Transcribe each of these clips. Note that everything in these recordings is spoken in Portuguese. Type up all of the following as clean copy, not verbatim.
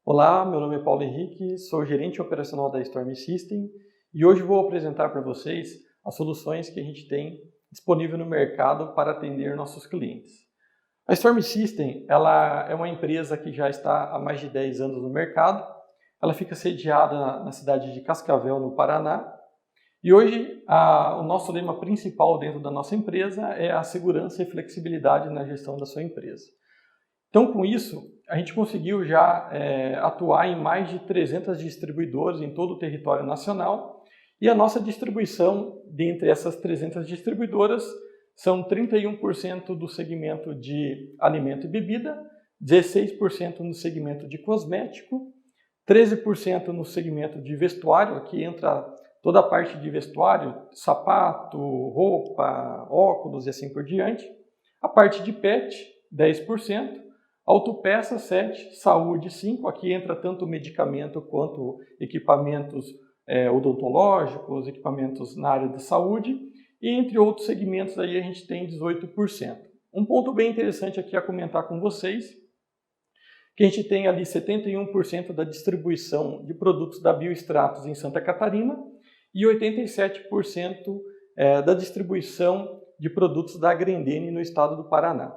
Olá, meu nome é Paulo Henrique, sou gerente operacional da Storm System e hoje vou apresentar para vocês as soluções que a gente tem disponível no mercado para atender nossos clientes. A Storm System ela é uma empresa que já está há mais de 10 anos no mercado. Ela fica sediada na cidade de Cascavel, no Paraná. E hoje o nosso lema principal dentro da nossa empresa é a segurança e flexibilidade na gestão da sua empresa. Então, com isso, a gente conseguiu já atuar em mais de 300 distribuidores em todo o território nacional e a nossa distribuição, dentre essas 300 distribuidoras, são 31% do segmento de alimento e bebida, 16% no segmento de cosmético, 13% no segmento de vestuário, aqui entra toda a parte de vestuário, sapato, roupa, óculos e assim por diante, a parte de pet, 10%, autopeças 7%, saúde 5%, aqui entra tanto medicamento quanto equipamentos odontológicos, equipamentos na área da saúde, e entre outros segmentos aí a gente tem 18%. Um ponto bem interessante aqui a comentar com vocês, que a gente tem ali 71% da distribuição de produtos da Biostratos em Santa Catarina e 87% da distribuição de produtos da Grendene no estado do Paraná.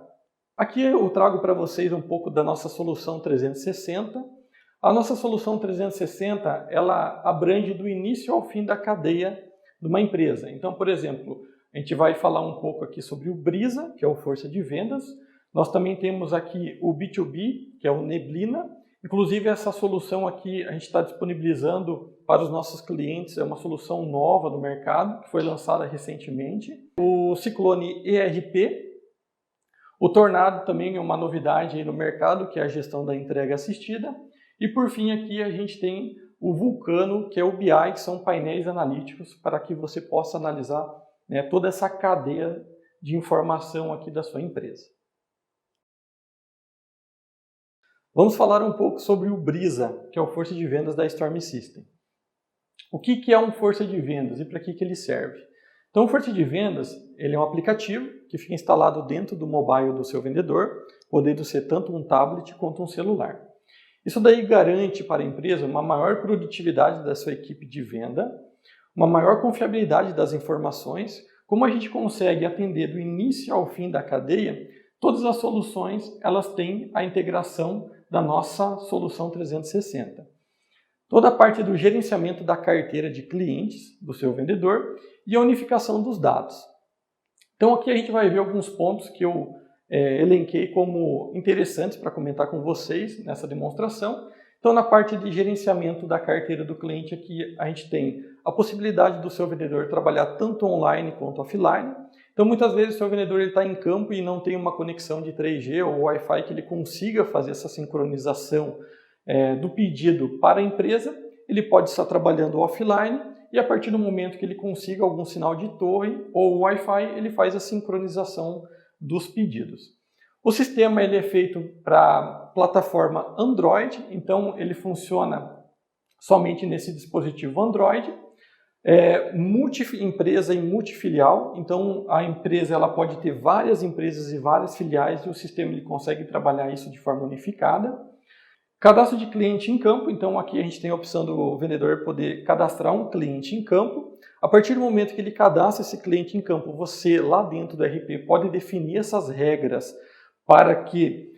Aqui eu trago para vocês um pouco da nossa solução 360. A nossa solução 360 ela abrange do início ao fim da cadeia de uma empresa. Então, por exemplo, a gente vai falar um pouco aqui sobre o Brisa, que é o Força de Vendas. Nós também temos aqui o B2B, que é o Neblina. Inclusive, essa solução aqui a gente está disponibilizando para os nossos clientes, é uma solução nova do mercado, que foi lançada recentemente. O Ciclone ERP. O Tornado também é uma novidade aí no mercado, que é a gestão da entrega assistida. E por fim aqui a gente tem o Vulcano, que é o BI, que são painéis analíticos para que você possa analisar toda essa cadeia de informação aqui da sua empresa. Vamos falar um pouco sobre o Brisa, que é o Força de Vendas da Storm System. O que é um Força de Vendas e para que ele serve? Então, o Força de Vendas ele é um aplicativo que fica instalado dentro do mobile do seu vendedor, podendo ser tanto um tablet quanto um celular. Isso daí garante para a empresa uma maior produtividade da sua equipe de venda, uma maior confiabilidade das informações, como a gente consegue atender do início ao fim da cadeia, todas as soluções elas têm a integração da nossa solução 360. Toda a parte do gerenciamento da carteira de clientes do seu vendedor e a unificação dos dados. Então aqui a gente vai ver alguns pontos que eu elenquei como interessantes para comentar com vocês nessa demonstração. Então na parte de gerenciamento da carteira do cliente aqui a gente tem a possibilidade do seu vendedor trabalhar tanto online quanto offline. Então muitas vezes o seu vendedor está em campo e não tem uma conexão de 3G ou Wi-Fi que ele consiga fazer essa sincronização do pedido para a empresa, ele pode estar trabalhando offline e a partir do momento que ele consiga algum sinal de torre ou Wi-Fi, ele faz a sincronização dos pedidos. O sistema ele é feito para plataforma Android, então ele funciona somente nesse dispositivo Android, multi-empresa e multifilial, então a empresa ela pode ter várias empresas e várias filiais e o sistema ele consegue trabalhar isso de forma unificada. Cadastro de cliente em campo, então aqui a gente tem a opção do vendedor poder cadastrar um cliente em campo. A partir do momento que ele cadastra esse cliente em campo, você lá dentro do RP pode definir essas regras para que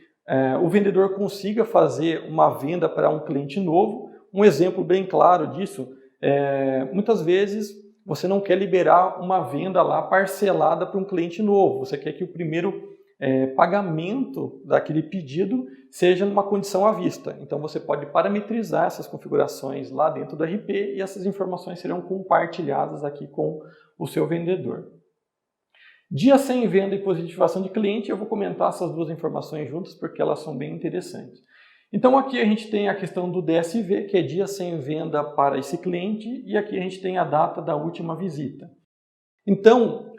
o vendedor consiga fazer uma venda para um cliente novo. Um exemplo bem claro disso, muitas vezes você não quer liberar uma venda lá parcelada para um cliente novo, você quer que o primeiro pagamento daquele pedido seja numa condição à vista. Então você pode parametrizar essas configurações lá dentro do RP e essas informações serão compartilhadas aqui com o seu vendedor. Dia sem venda e positivação de cliente, eu vou comentar essas duas informações juntas porque elas são bem interessantes. Então aqui a gente tem a questão do DSV, que é dia sem venda para esse cliente, e aqui a gente tem a data da última visita. Então,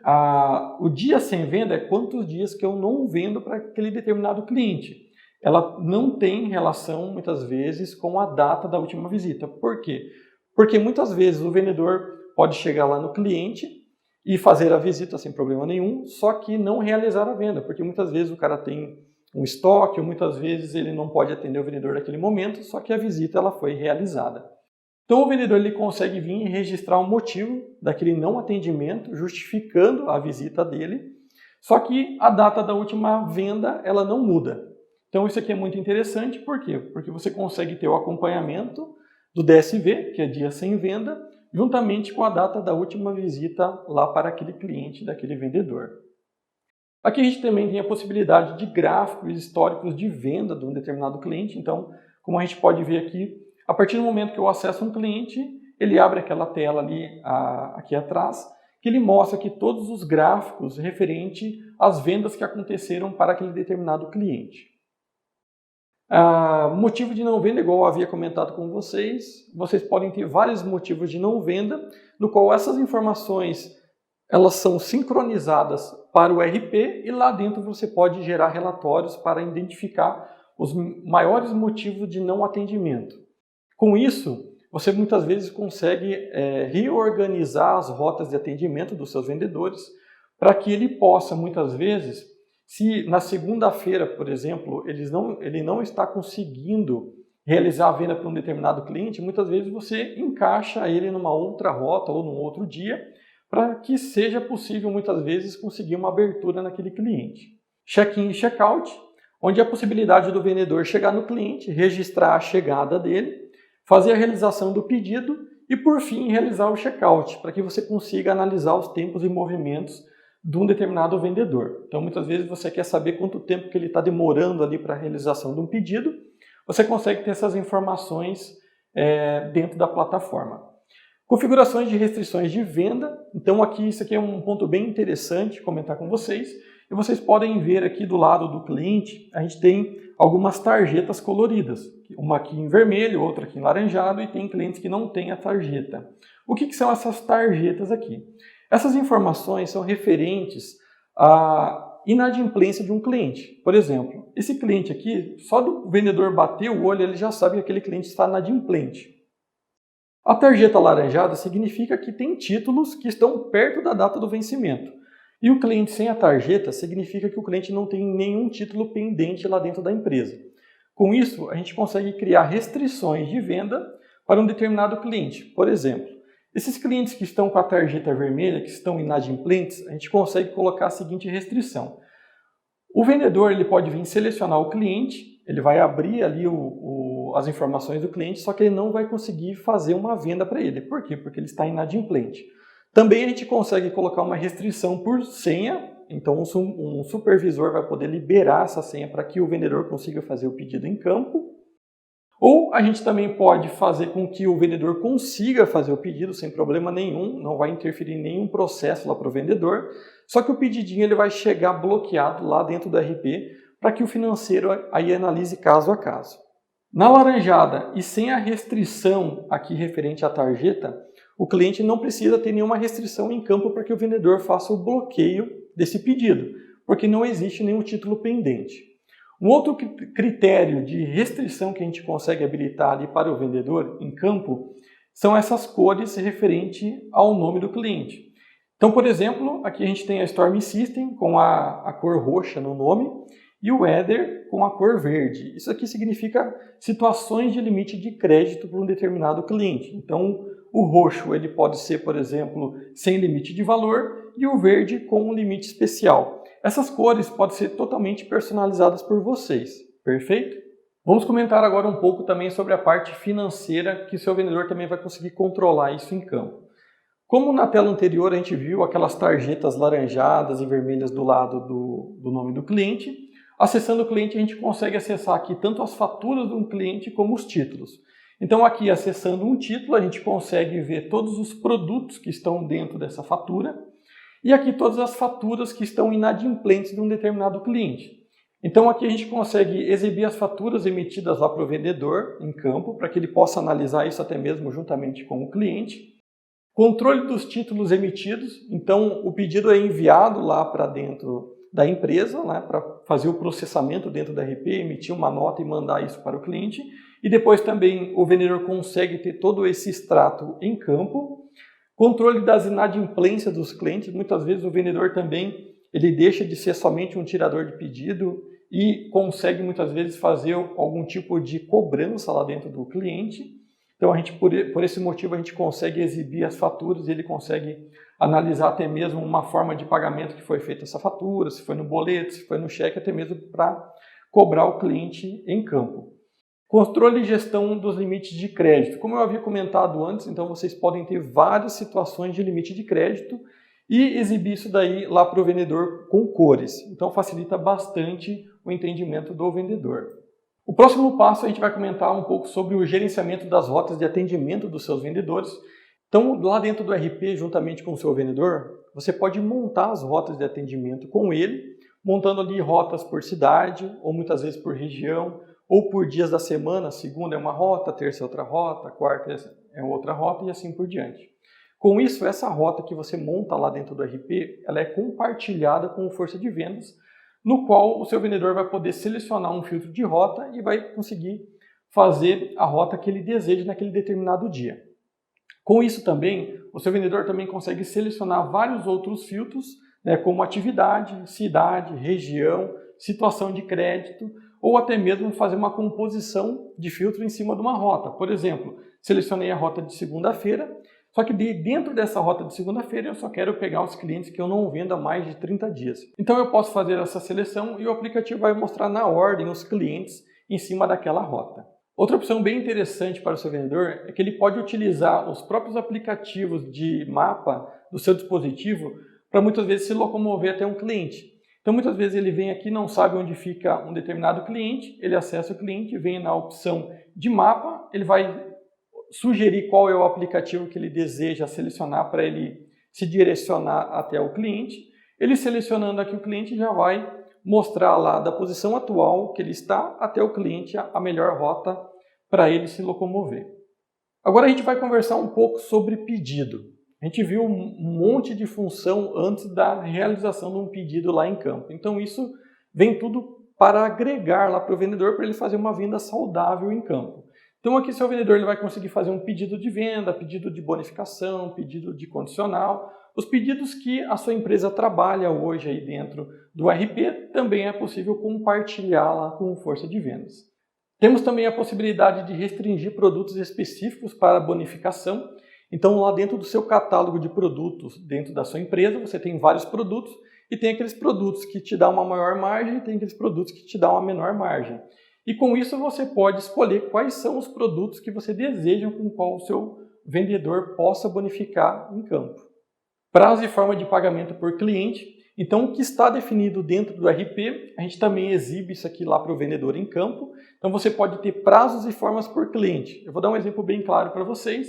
o dia sem venda é quantos dias que eu não vendo para aquele determinado cliente. Ela não tem relação, muitas vezes, com a data da última visita. Por quê? Porque muitas vezes o vendedor pode chegar lá no cliente e fazer a visita sem problema nenhum, só que não realizar a venda, porque muitas vezes o cara tem um estoque, ou muitas vezes ele não pode atender o vendedor naquele momento, só que a visita ela foi realizada. Então o vendedor ele consegue vir e registrar o motivo daquele não atendimento, justificando a visita dele, só que a data da última venda ela não muda. Então isso aqui é muito interessante, por quê? Porque você consegue ter o acompanhamento do DSV, que é dia sem venda, juntamente com a data da última visita lá para aquele cliente daquele vendedor. Aqui a gente também tem a possibilidade de gráficos históricos de venda de um determinado cliente. Então, como a gente pode ver aqui, a partir do momento que eu acesso um cliente, ele abre aquela tela ali aqui atrás, que ele mostra aqui todos os gráficos referente às vendas que aconteceram para aquele determinado cliente. Motivo de não venda, igual eu havia comentado com vocês podem ter vários motivos de não venda, no qual essas informações elas são sincronizadas para o RP e lá dentro você pode gerar relatórios para identificar os maiores motivos de não atendimento. Com isso, você muitas vezes consegue reorganizar as rotas de atendimento dos seus vendedores para que ele possa, muitas vezes, se na segunda-feira, por exemplo, ele não está conseguindo realizar a venda para um determinado cliente, muitas vezes você encaixa ele numa outra rota ou num outro dia, para que seja possível, muitas vezes, conseguir uma abertura naquele cliente. Check-in e check-out, onde há a possibilidade do vendedor chegar no cliente, registrar a chegada dele, fazer a realização do pedido e, por fim, realizar o check-out, para que você consiga analisar os tempos e movimentos de um determinado vendedor. Então, muitas vezes você quer saber quanto tempo que ele está demorando ali para a realização de um pedido, você consegue ter essas informações dentro da plataforma. Configurações de restrições de venda. Então aqui, isso aqui é um ponto bem interessante comentar com vocês. E vocês podem ver aqui do lado do cliente, a gente tem algumas tarjetas coloridas. Uma aqui em vermelho, outra aqui em laranjado e tem clientes que não têm a tarjeta. O que são essas tarjetas aqui? Essas informações são referentes à inadimplência de um cliente. Por exemplo, esse cliente aqui, só do vendedor bater o olho, ele já sabe que aquele cliente está inadimplente. A tarjeta alaranjada significa que tem títulos que estão perto da data do vencimento. E o cliente sem a tarjeta significa que o cliente não tem nenhum título pendente lá dentro da empresa. Com isso, a gente consegue criar restrições de venda para um determinado cliente. Por exemplo, esses clientes que estão com a tarjeta vermelha, que estão inadimplentes, a gente consegue colocar a seguinte restrição. O vendedor ele pode vir selecionar o cliente, ele vai abrir ali as informações do cliente, só que ele não vai conseguir fazer uma venda para ele. Por quê? Porque ele está inadimplente. Também a gente consegue colocar uma restrição por senha, então um supervisor vai poder liberar essa senha para que o vendedor consiga fazer o pedido em campo. Ou a gente também pode fazer com que o vendedor consiga fazer o pedido sem problema nenhum, não vai interferir em nenhum processo lá para o vendedor, só que o pedidinho ele vai chegar bloqueado lá dentro do RP para que o financeiro aí analise caso a caso. Na laranjada e sem a restrição aqui referente à tarjeta, o cliente não precisa ter nenhuma restrição em campo para que o vendedor faça o bloqueio desse pedido, porque não existe nenhum título pendente. Um outro critério de restrição que a gente consegue habilitar ali para o vendedor em campo são essas cores referente ao nome do cliente. Então, por exemplo, aqui a gente tem a Storm System com a cor roxa no nome e o Header com a cor verde. Isso aqui significa situações de limite de crédito para um determinado cliente. Então, o roxo ele pode ser, por exemplo, sem limite de valor e o verde com um limite especial. Essas cores podem ser totalmente personalizadas por vocês, perfeito? Vamos comentar agora um pouco também sobre a parte financeira que o seu vendedor também vai conseguir controlar isso em campo. Como na tela anterior a gente viu aquelas tarjetas laranjadas e vermelhas do lado do nome do cliente, acessando o cliente a gente consegue acessar aqui tanto as faturas de um cliente como os títulos. Então aqui acessando um título a gente consegue ver todos os produtos que estão dentro dessa fatura e aqui todas as faturas que estão inadimplentes de um determinado cliente. Então aqui a gente consegue exibir as faturas emitidas lá para o vendedor em campo para que ele possa analisar isso até mesmo juntamente com o cliente. Controle dos títulos emitidos, então o pedido é enviado lá para dentro da empresa, né, para fazer o processamento dentro da RP, emitir uma nota e mandar isso para o cliente. E depois também o vendedor consegue ter todo esse extrato em campo. Controle das inadimplências dos clientes. Muitas vezes o vendedor também ele deixa de ser somente um tirador de pedido e consegue muitas vezes fazer algum tipo de cobrança lá dentro do cliente. Então, por esse motivo, a gente consegue exibir as faturas e ele consegue analisar até mesmo uma forma de pagamento que foi feita essa fatura, se foi no boleto, se foi no cheque, até mesmo para cobrar o cliente em campo. Controle e gestão dos limites de crédito. Como eu havia comentado antes, então vocês podem ter várias situações de limite de crédito e exibir isso daí lá para o vendedor com cores. Então facilita bastante o entendimento do vendedor. O próximo passo a gente vai comentar um pouco sobre o gerenciamento das rotas de atendimento dos seus vendedores. Então lá dentro do RP, juntamente com o seu vendedor, você pode montar as rotas de atendimento com ele, montando ali rotas por cidade ou muitas vezes por região ou por dias da semana. Segunda é uma rota, terça é outra rota, quarta é outra rota e assim por diante. Com isso, essa rota que você monta lá dentro do RP, ela é compartilhada com o Força de Vendas, no qual o seu vendedor vai poder selecionar um filtro de rota e vai conseguir fazer a rota que ele deseja naquele determinado dia. Com isso também, o seu vendedor também consegue selecionar vários outros filtros, como atividade, cidade, região, situação de crédito, ou até mesmo fazer uma composição de filtro em cima de uma rota. Por exemplo, selecionei a rota de segunda-feira, só que dentro dessa rota de segunda-feira eu só quero pegar os clientes que eu não vendo há mais de 30 dias. Então eu posso fazer essa seleção e o aplicativo vai mostrar na ordem os clientes em cima daquela rota. Outra opção bem interessante para o seu vendedor é que ele pode utilizar os próprios aplicativos de mapa do seu dispositivo para muitas vezes se locomover até um cliente. Então muitas vezes ele vem aqui, não sabe onde fica um determinado cliente, ele acessa o cliente, vem na opção de mapa, ele vai sugerir qual é o aplicativo que ele deseja selecionar para ele se direcionar até o cliente. Ele selecionando aqui o cliente já vai mostrar lá da posição atual que ele está até o cliente a melhor rota para ele se locomover. Agora a gente vai conversar um pouco sobre pedido. A gente viu um monte de função antes da realização de um pedido lá em campo. Então isso vem tudo para agregar lá para o vendedor para ele fazer uma venda saudável em campo. Então aqui seu vendedor ele vai conseguir fazer um pedido de venda, pedido de bonificação, pedido de condicional. Os pedidos que a sua empresa trabalha hoje aí dentro do RP também é possível compartilhar lá com Força de Vendas. Temos também a possibilidade de restringir produtos específicos para bonificação. Então lá dentro do seu catálogo de produtos dentro da sua empresa você tem vários produtos e tem aqueles produtos que te dão uma maior margem e tem aqueles produtos que te dão uma menor margem. E com isso você pode escolher quais são os produtos que você deseja com qual o seu vendedor possa bonificar em campo. Prazo e forma de pagamento por cliente. Então o que está definido dentro do RP, a gente também exibe isso aqui lá para o vendedor em campo. Então você pode ter prazos e formas por cliente. Eu vou dar um exemplo bem claro para vocês.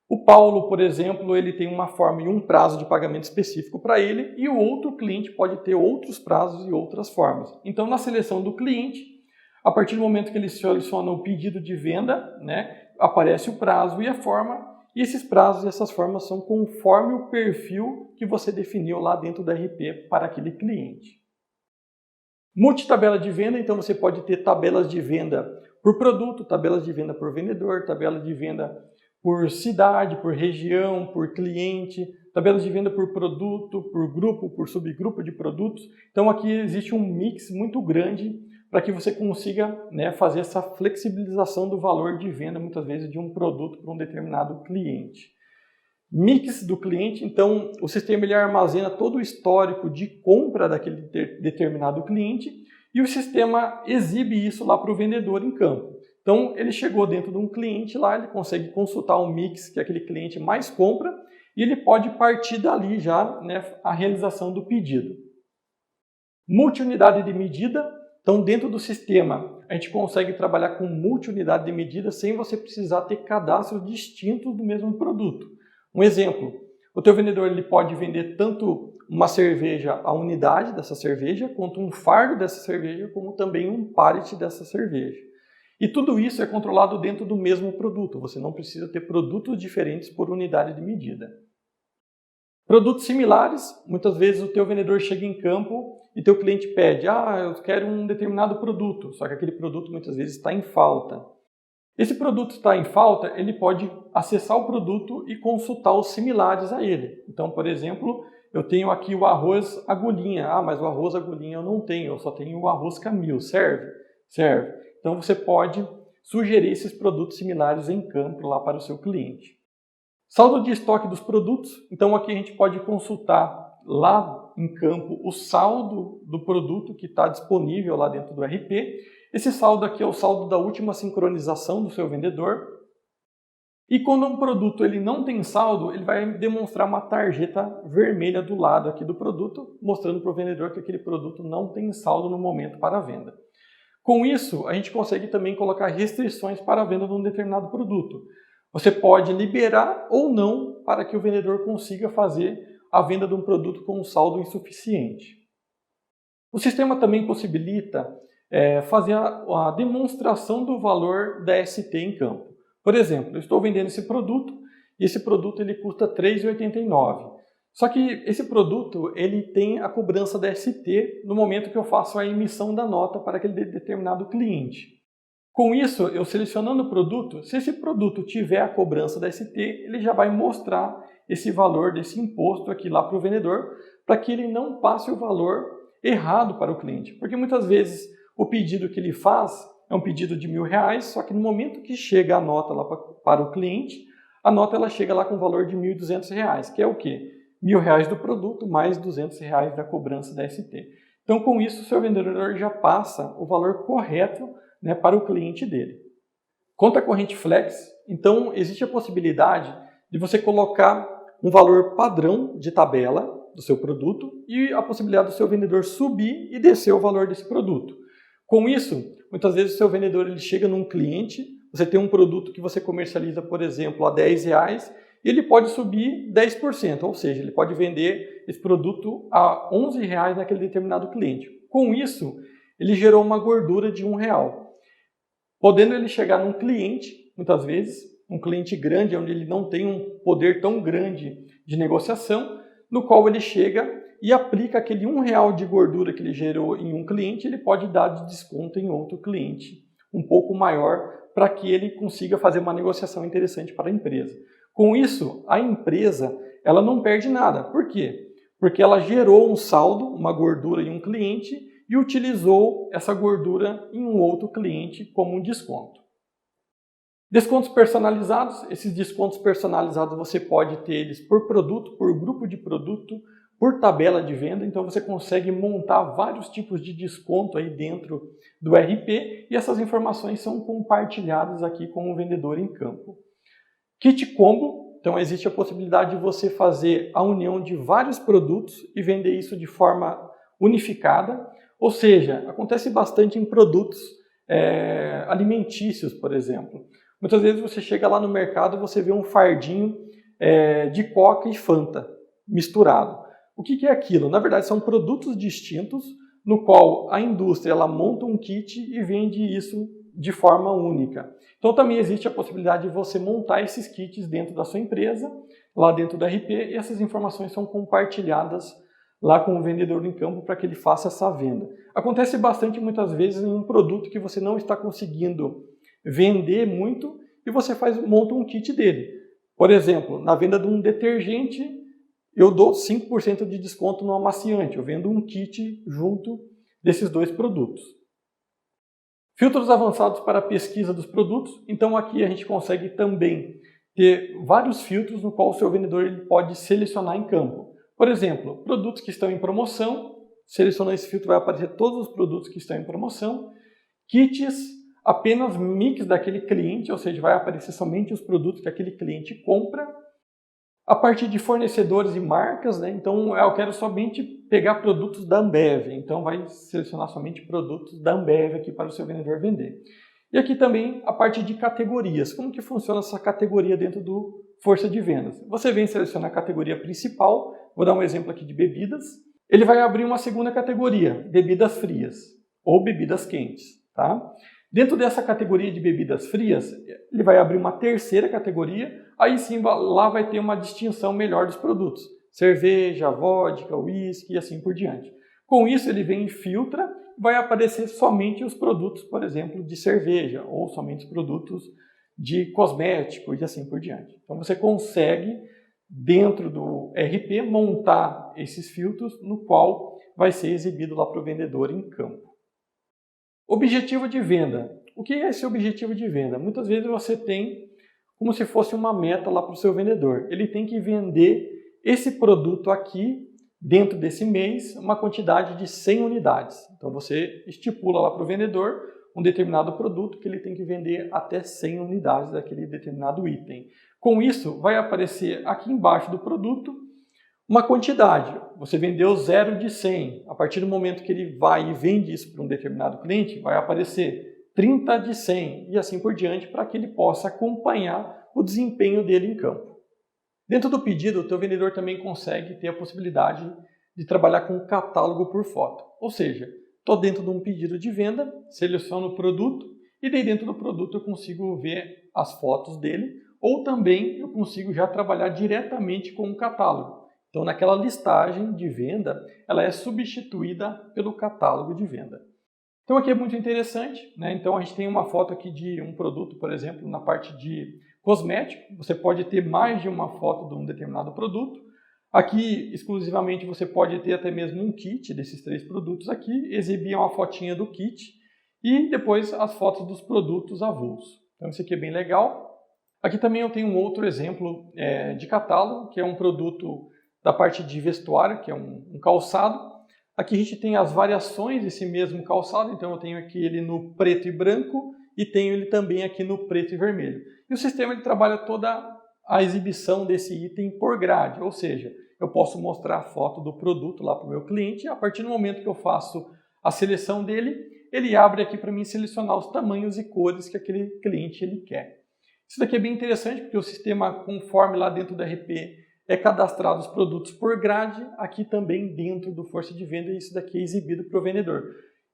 O Paulo, por exemplo, ele tem uma forma e um prazo de pagamento específico para ele e o outro cliente pode ter outros prazos e outras formas. Então na seleção do cliente, a partir do momento que ele seleciona o pedido de venda, aparece o prazo e a forma, e esses prazos e essas formas são conforme o perfil que você definiu lá dentro do RP para aquele cliente. Multitabela de venda, então você pode ter tabelas de venda por produto, tabelas de venda por vendedor, tabelas de venda por cidade, por região, por cliente, tabelas de venda por produto, por grupo, por subgrupo de produtos. Então aqui existe um mix muito grande para que você consiga fazer essa flexibilização do valor de venda, muitas vezes, de um produto para um determinado cliente. Mix do cliente, então o sistema ele armazena todo o histórico de compra daquele determinado cliente e o sistema exibe isso lá para o vendedor em campo. Então ele chegou dentro de um cliente lá, ele consegue consultar o mix que aquele cliente mais compra e ele pode partir dali já a realização do pedido. Multiunidade de medida. Então, dentro do sistema, a gente consegue trabalhar com multiunidade de medida sem você precisar ter cadastros distintos do mesmo produto. Um exemplo, o teu vendedor ele pode vender tanto uma cerveja, a unidade dessa cerveja, quanto um fardo dessa cerveja, como também um pallet dessa cerveja. E tudo isso é controlado dentro do mesmo produto. Você não precisa ter produtos diferentes por unidade de medida. Produtos similares, muitas vezes o teu vendedor chega em campo e teu cliente pede, eu quero um determinado produto, só que aquele produto muitas vezes está em falta. Esse produto está em falta, ele pode acessar o produto e consultar os similares a ele. Então, por exemplo, eu tenho aqui o arroz agulhinha. Ah, mas o arroz agulhinha eu não tenho, eu só tenho o arroz Camil. Serve? Serve. Então, você pode sugerir esses produtos similares em campo lá para o seu cliente. Saldo de estoque dos produtos. Então, aqui a gente pode consultar lá em campo o saldo do produto que está disponível lá dentro do RP. Esse saldo aqui é o saldo da última sincronização do seu vendedor. E quando um produto ele não tem saldo, ele vai demonstrar uma tarjeta vermelha do lado aqui do produto, mostrando para o vendedor que aquele produto não tem saldo no momento para a venda. Com isso, a gente consegue também colocar restrições para a venda de um determinado produto. Você pode liberar ou não para que o vendedor consiga fazer a venda de um produto com um saldo insuficiente. O sistema também possibilita fazer a demonstração do valor da ST em campo. Por exemplo, eu estou vendendo esse produto e esse produto ele custa R$ 3,89. Só que esse produto ele tem a cobrança da ST no momento que eu faço a emissão da nota para aquele determinado cliente. Com isso, eu selecionando o produto, se esse produto tiver a cobrança da ST, ele já vai mostrar esse valor desse imposto aqui lá para o vendedor, para que ele não passe o valor errado para o cliente. Porque muitas vezes o pedido que ele faz é um pedido de R$ 1.000, só que no momento que chega a nota lá para o cliente, a nota ela chega lá com o valor de R$ 1.200, que é o quê? R$ 1.000 do produto mais R$ 200 da cobrança da ST. Então, com isso, o seu vendedor já passa o valor correto, né, para o cliente dele. Conta corrente flex, então existe a possibilidade de você colocar um valor padrão de tabela do seu produto e a possibilidade do seu vendedor subir e descer o valor desse produto. Com isso, muitas vezes o seu vendedor ele chega num cliente, você tem um produto que você comercializa, por exemplo, a R$10, e ele pode subir 10%, ou seja, ele pode vender esse produto a R$11 naquele determinado cliente. Com isso, ele gerou uma gordura de R$1. Podendo ele chegar num cliente, muitas vezes, um cliente grande, onde ele não tem um poder tão grande de negociação, no qual ele chega e aplica aquele R$1 de gordura que ele gerou em um cliente, ele pode dar de desconto em outro cliente, um pouco maior, para que ele consiga fazer uma negociação interessante para a empresa. Com isso, a empresa ela não perde nada. Por quê? Porque ela gerou um saldo, uma gordura em um cliente e utilizou essa gordura em um outro cliente como um desconto. Descontos personalizados. Esses descontos personalizados você pode ter eles por produto, por grupo de produto, por tabela de venda. Então você consegue montar vários tipos de desconto aí dentro do RP e essas informações são compartilhadas aqui com o vendedor em campo. Kit Combo, então existe a possibilidade de você fazer a união de vários produtos e vender isso de forma unificada, ou seja, acontece bastante em produtos alimentícios, por exemplo. Muitas vezes você chega lá no mercado e você vê um fardinho de Coca e Fanta misturado. O que é aquilo? Na verdade são produtos distintos no qual a indústria ela monta um kit e vende isso de forma única. Então também existe a possibilidade de você montar esses kits dentro da sua empresa, lá dentro do RP, e essas informações são compartilhadas lá com o vendedor em campo para que ele faça essa venda. Acontece bastante muitas vezes em um produto que você não está conseguindo vender muito e você monta um kit dele. Por exemplo, na venda de um detergente, eu dou 5% de desconto no amaciante. Eu vendo um kit junto desses dois produtos. Filtros avançados para a pesquisa dos produtos. Então aqui a gente consegue também ter vários filtros no qual o seu vendedor ele pode selecionar em campo. Por exemplo, produtos que estão em promoção. Selecionando esse filtro vai aparecer todos os produtos que estão em promoção. Kits, apenas mix daquele cliente, ou seja, vai aparecer somente os produtos que aquele cliente compra. A partir de fornecedores e marcas, né? Então eu quero somente pegar produtos da Ambev, então vai selecionar somente produtos da Ambev aqui para o seu vendedor vender. E aqui também a parte de categorias, como que funciona essa categoria dentro do Força de Vendas. Você vem selecionar a categoria principal, vou dar um exemplo aqui de bebidas, ele vai abrir uma segunda categoria, bebidas frias ou bebidas quentes, tá? Dentro dessa categoria de bebidas frias, ele vai abrir uma terceira categoria, aí sim lá vai ter uma distinção melhor dos produtos. Cerveja, vodka, uísque e assim por diante. Com isso ele vem e filtra, vai aparecer somente os produtos, por exemplo, de cerveja, ou somente os produtos de cosmético e assim por diante. Então você consegue, dentro do RP, montar esses filtros no qual vai ser exibido lá para o vendedor em campo. Objetivo de venda. O que é esse objetivo de venda? Muitas vezes você tem como se fosse uma meta lá para o seu vendedor. Ele tem que vender esse produto aqui, dentro desse mês, uma quantidade de 100 unidades. Então você estipula lá para o vendedor um determinado produto que ele tem que vender até 100 unidades daquele determinado item. Com isso, vai aparecer aqui embaixo do produto uma quantidade. Você vendeu 0 de 100. A partir do momento que ele vai e vende isso para um determinado cliente, vai aparecer 30 de 100 e assim por diante, para que ele possa acompanhar o desempenho dele em campo. Dentro do pedido, o teu vendedor também consegue ter a possibilidade de trabalhar com um catálogo por foto. Ou seja, estou dentro de um pedido de venda, seleciono o produto e daí dentro do produto eu consigo ver as fotos dele, ou também eu consigo já trabalhar diretamente com um catálogo. Então, naquela listagem de venda, ela é substituída pelo catálogo de venda. Então, aqui é muito interessante, né? Então, a gente tem uma foto aqui de um produto, por exemplo, na parte de cosmético. Você pode ter mais de uma foto de um determinado produto. Aqui, exclusivamente, você pode ter até mesmo um kit desses 3 produtos aqui, exibir uma fotinha do kit e depois as fotos dos produtos avulsos. Então, isso aqui é bem legal. Aqui também eu tenho um outro exemplo de catálogo, que é um produto da parte de vestuário, que é um calçado. Aqui a gente tem as variações desse mesmo calçado, então eu tenho aqui ele no preto e branco e tenho ele também aqui no preto e vermelho. E o sistema ele trabalha toda a exibição desse item por grade, ou seja, eu posso mostrar a foto do produto lá para o meu cliente e a partir do momento que eu faço a seleção dele, ele abre aqui para mim selecionar os tamanhos e cores que aquele cliente ele quer. Isso daqui é bem interessante porque o sistema, conforme lá dentro do RP, é cadastrado os produtos por grade, aqui também dentro do Força de Venda, e isso daqui é exibido para o vendedor.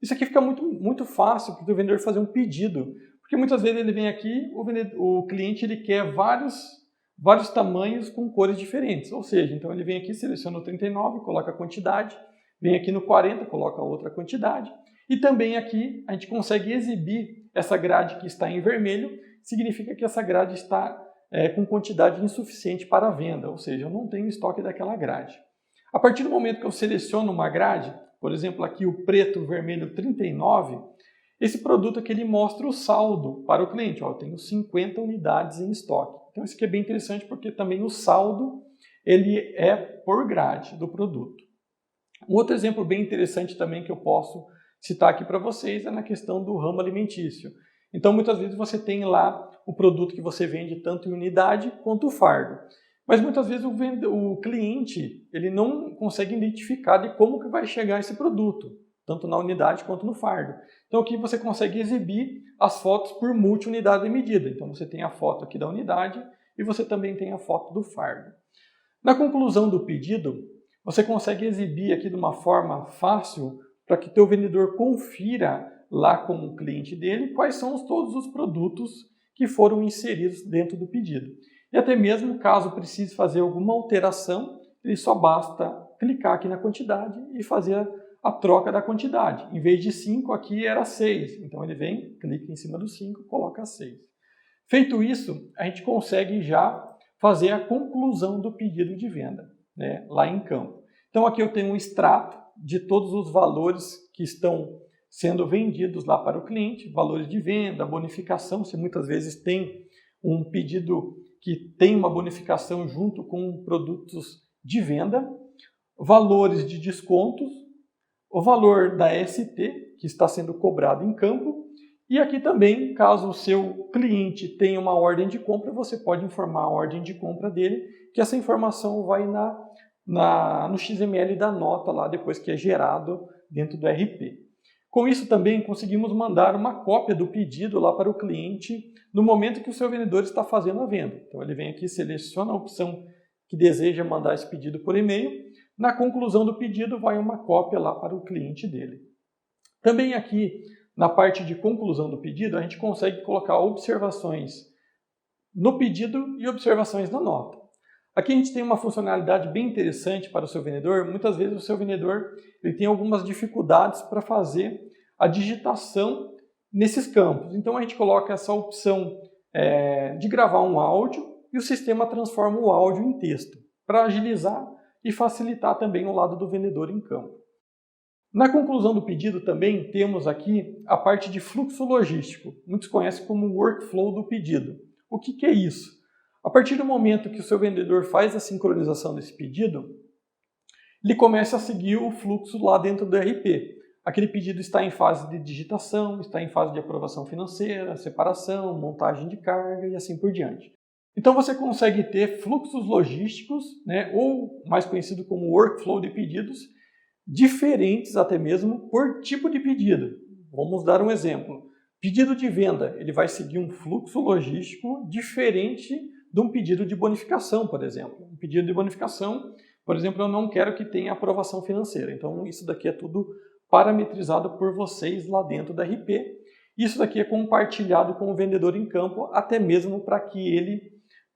Isso aqui fica muito fácil para o vendedor fazer um pedido, porque muitas vezes ele vem aqui, o cliente ele quer vários tamanhos com cores diferentes, ou seja, então ele vem aqui, seleciona o 39, coloca a quantidade, vem aqui no 40, coloca outra quantidade, e também aqui a gente consegue exibir essa grade que está em vermelho, significa que essa grade está com quantidade insuficiente para a venda, ou seja, eu não tenho estoque daquela grade. A partir do momento que eu seleciono uma grade, por exemplo, aqui o preto, vermelho 39, esse produto aqui ele mostra o saldo para o cliente. Eu tenho 50 unidades em estoque. Então isso aqui é bem interessante porque também o saldo ele é por grade do produto. Um outro exemplo bem interessante também que eu posso citar aqui para vocês é na questão do ramo alimentício. Então, muitas vezes você tem lá o produto que você vende tanto em unidade quanto o fardo. Mas muitas vezes o cliente ele não consegue identificar de como que vai chegar esse produto, tanto na unidade quanto no fardo. Então, aqui você consegue exibir as fotos por multi-unidade de medida. Então, você tem a foto aqui da unidade e você também tem a foto do fardo. Na conclusão do pedido, você consegue exibir aqui de uma forma fácil para que o teu vendedor confira lá com o cliente dele quais são todos os produtos que foram inseridos dentro do pedido. E até mesmo caso precise fazer alguma alteração, ele só basta clicar aqui na quantidade e fazer a troca da quantidade. Em vez de 5, aqui era 6. Então ele vem, clica em cima do 5, coloca 6. Feito isso, a gente consegue já fazer a conclusão do pedido de venda, né, lá em campo. Então aqui eu tenho um extrato de todos os valores que estão sendo vendidos lá para o cliente, valores de venda, bonificação, se muitas vezes tem um pedido que tem uma bonificação junto com produtos de venda, valores de descontos, o valor da ST que está sendo cobrado em campo, e aqui também, caso o seu cliente tenha uma ordem de compra, você pode informar a ordem de compra dele, que essa informação vai no XML da nota lá depois que é gerado dentro do RP. Com isso também conseguimos mandar uma cópia do pedido lá para o cliente no momento que o seu vendedor está fazendo a venda. Então ele vem aqui, seleciona a opção que deseja mandar esse pedido por e-mail. Na conclusão do pedido vai uma cópia lá para o cliente dele. Também aqui na parte de conclusão do pedido a gente consegue colocar observações no pedido e observações na nota. Aqui a gente tem uma funcionalidade bem interessante para o seu vendedor. Muitas vezes o seu vendedor ele tem algumas dificuldades para fazer a digitação nesses campos. Então a gente coloca essa opção de gravar um áudio e o sistema transforma o áudio em texto, para agilizar e facilitar também o lado do vendedor em campo. Na conclusão do pedido também temos aqui a parte de fluxo logístico, muitos conhecem como workflow do pedido. O que é isso? A partir do momento que o seu vendedor faz a sincronização desse pedido, ele começa a seguir o fluxo lá dentro do ERP. Aquele pedido está em fase de digitação, está em fase de aprovação financeira, separação, montagem de carga e assim por diante. Então você consegue ter fluxos logísticos, ou mais conhecido como workflow de pedidos, diferentes até mesmo por tipo de pedido. Vamos dar um exemplo. Pedido de venda, ele vai seguir um fluxo logístico diferente de um pedido de bonificação, por exemplo. Um pedido de bonificação, por exemplo, eu não quero que tenha aprovação financeira. Então isso daqui é tudo parametrizado por vocês lá dentro da RP. Isso daqui é compartilhado com o vendedor em campo, até mesmo para que ele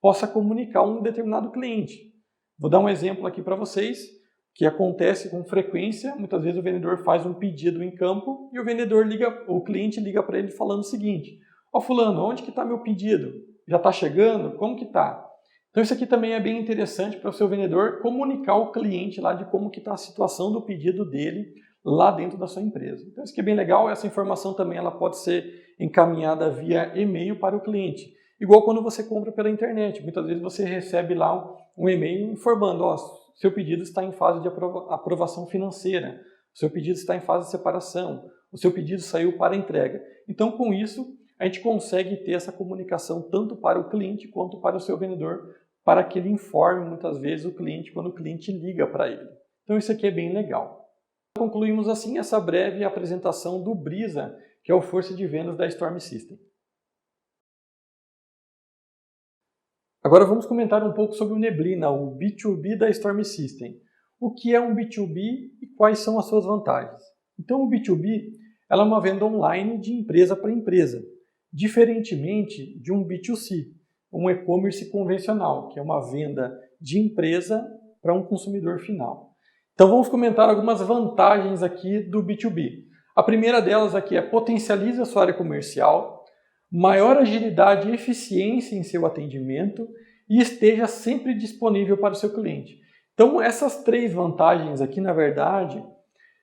possa comunicar um determinado cliente. Vou dar um exemplo aqui para vocês, que acontece com frequência. Muitas vezes o vendedor faz um pedido em campo e o cliente liga para ele falando o seguinte: ó, fulano, onde que está meu pedido? Já está chegando? Como que está? Então isso aqui também é bem interessante para o seu vendedor comunicar ao cliente lá de como que está a situação do pedido dele lá dentro da sua empresa. Então isso aqui é bem legal. Essa informação também ela pode ser encaminhada via e-mail para o cliente. Igual quando você compra pela internet. Muitas vezes você recebe lá um e-mail informando: ó, seu pedido está em fase de aprovação financeira, o seu pedido está em fase de separação, o seu pedido saiu para entrega. Então, com isso, a gente consegue ter essa comunicação tanto para o cliente quanto para o seu vendedor, para que ele informe muitas vezes o cliente quando o cliente liga para ele. Então, isso aqui é bem legal. Concluímos assim essa breve apresentação do Brisa, que é o força de vendas da Storm System. Agora vamos comentar um pouco sobre o Neblina, o B2B da Storm System. O que é um B2B e quais são as suas vantagens? Então o B2B ela é uma venda online de empresa para empresa, diferentemente de um B2C, um e-commerce convencional, que é uma venda de empresa para um consumidor final. Então vamos comentar algumas vantagens aqui do B2B. A primeira delas aqui é potencialize a sua área comercial, maior agilidade e eficiência em seu atendimento e esteja sempre disponível para o seu cliente. Então essas três vantagens aqui, na verdade,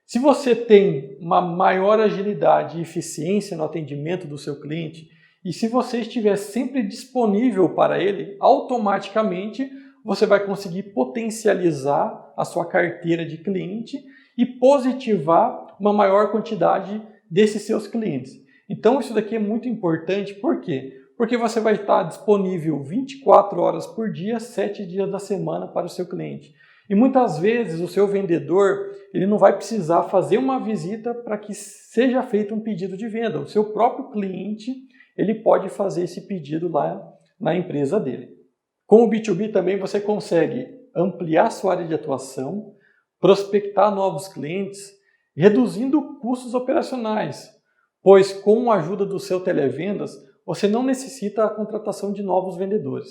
se você tem uma maior agilidade e eficiência no atendimento do seu cliente e se você estiver sempre disponível para ele, automaticamente você vai conseguir potencializar a sua carteira de cliente e positivar uma maior quantidade desses seus clientes. Então isso daqui é muito importante, por quê? Porque você vai estar disponível 24 horas por dia, 7 dias da semana para o seu cliente. E muitas vezes o seu vendedor ele não vai precisar fazer uma visita para que seja feito um pedido de venda. O seu próprio cliente ele pode fazer esse pedido lá na empresa dele. Com o B2B também você consegue ampliar sua área de atuação, prospectar novos clientes, reduzindo custos operacionais, pois com a ajuda do seu televendas, você não necessita a contratação de novos vendedores.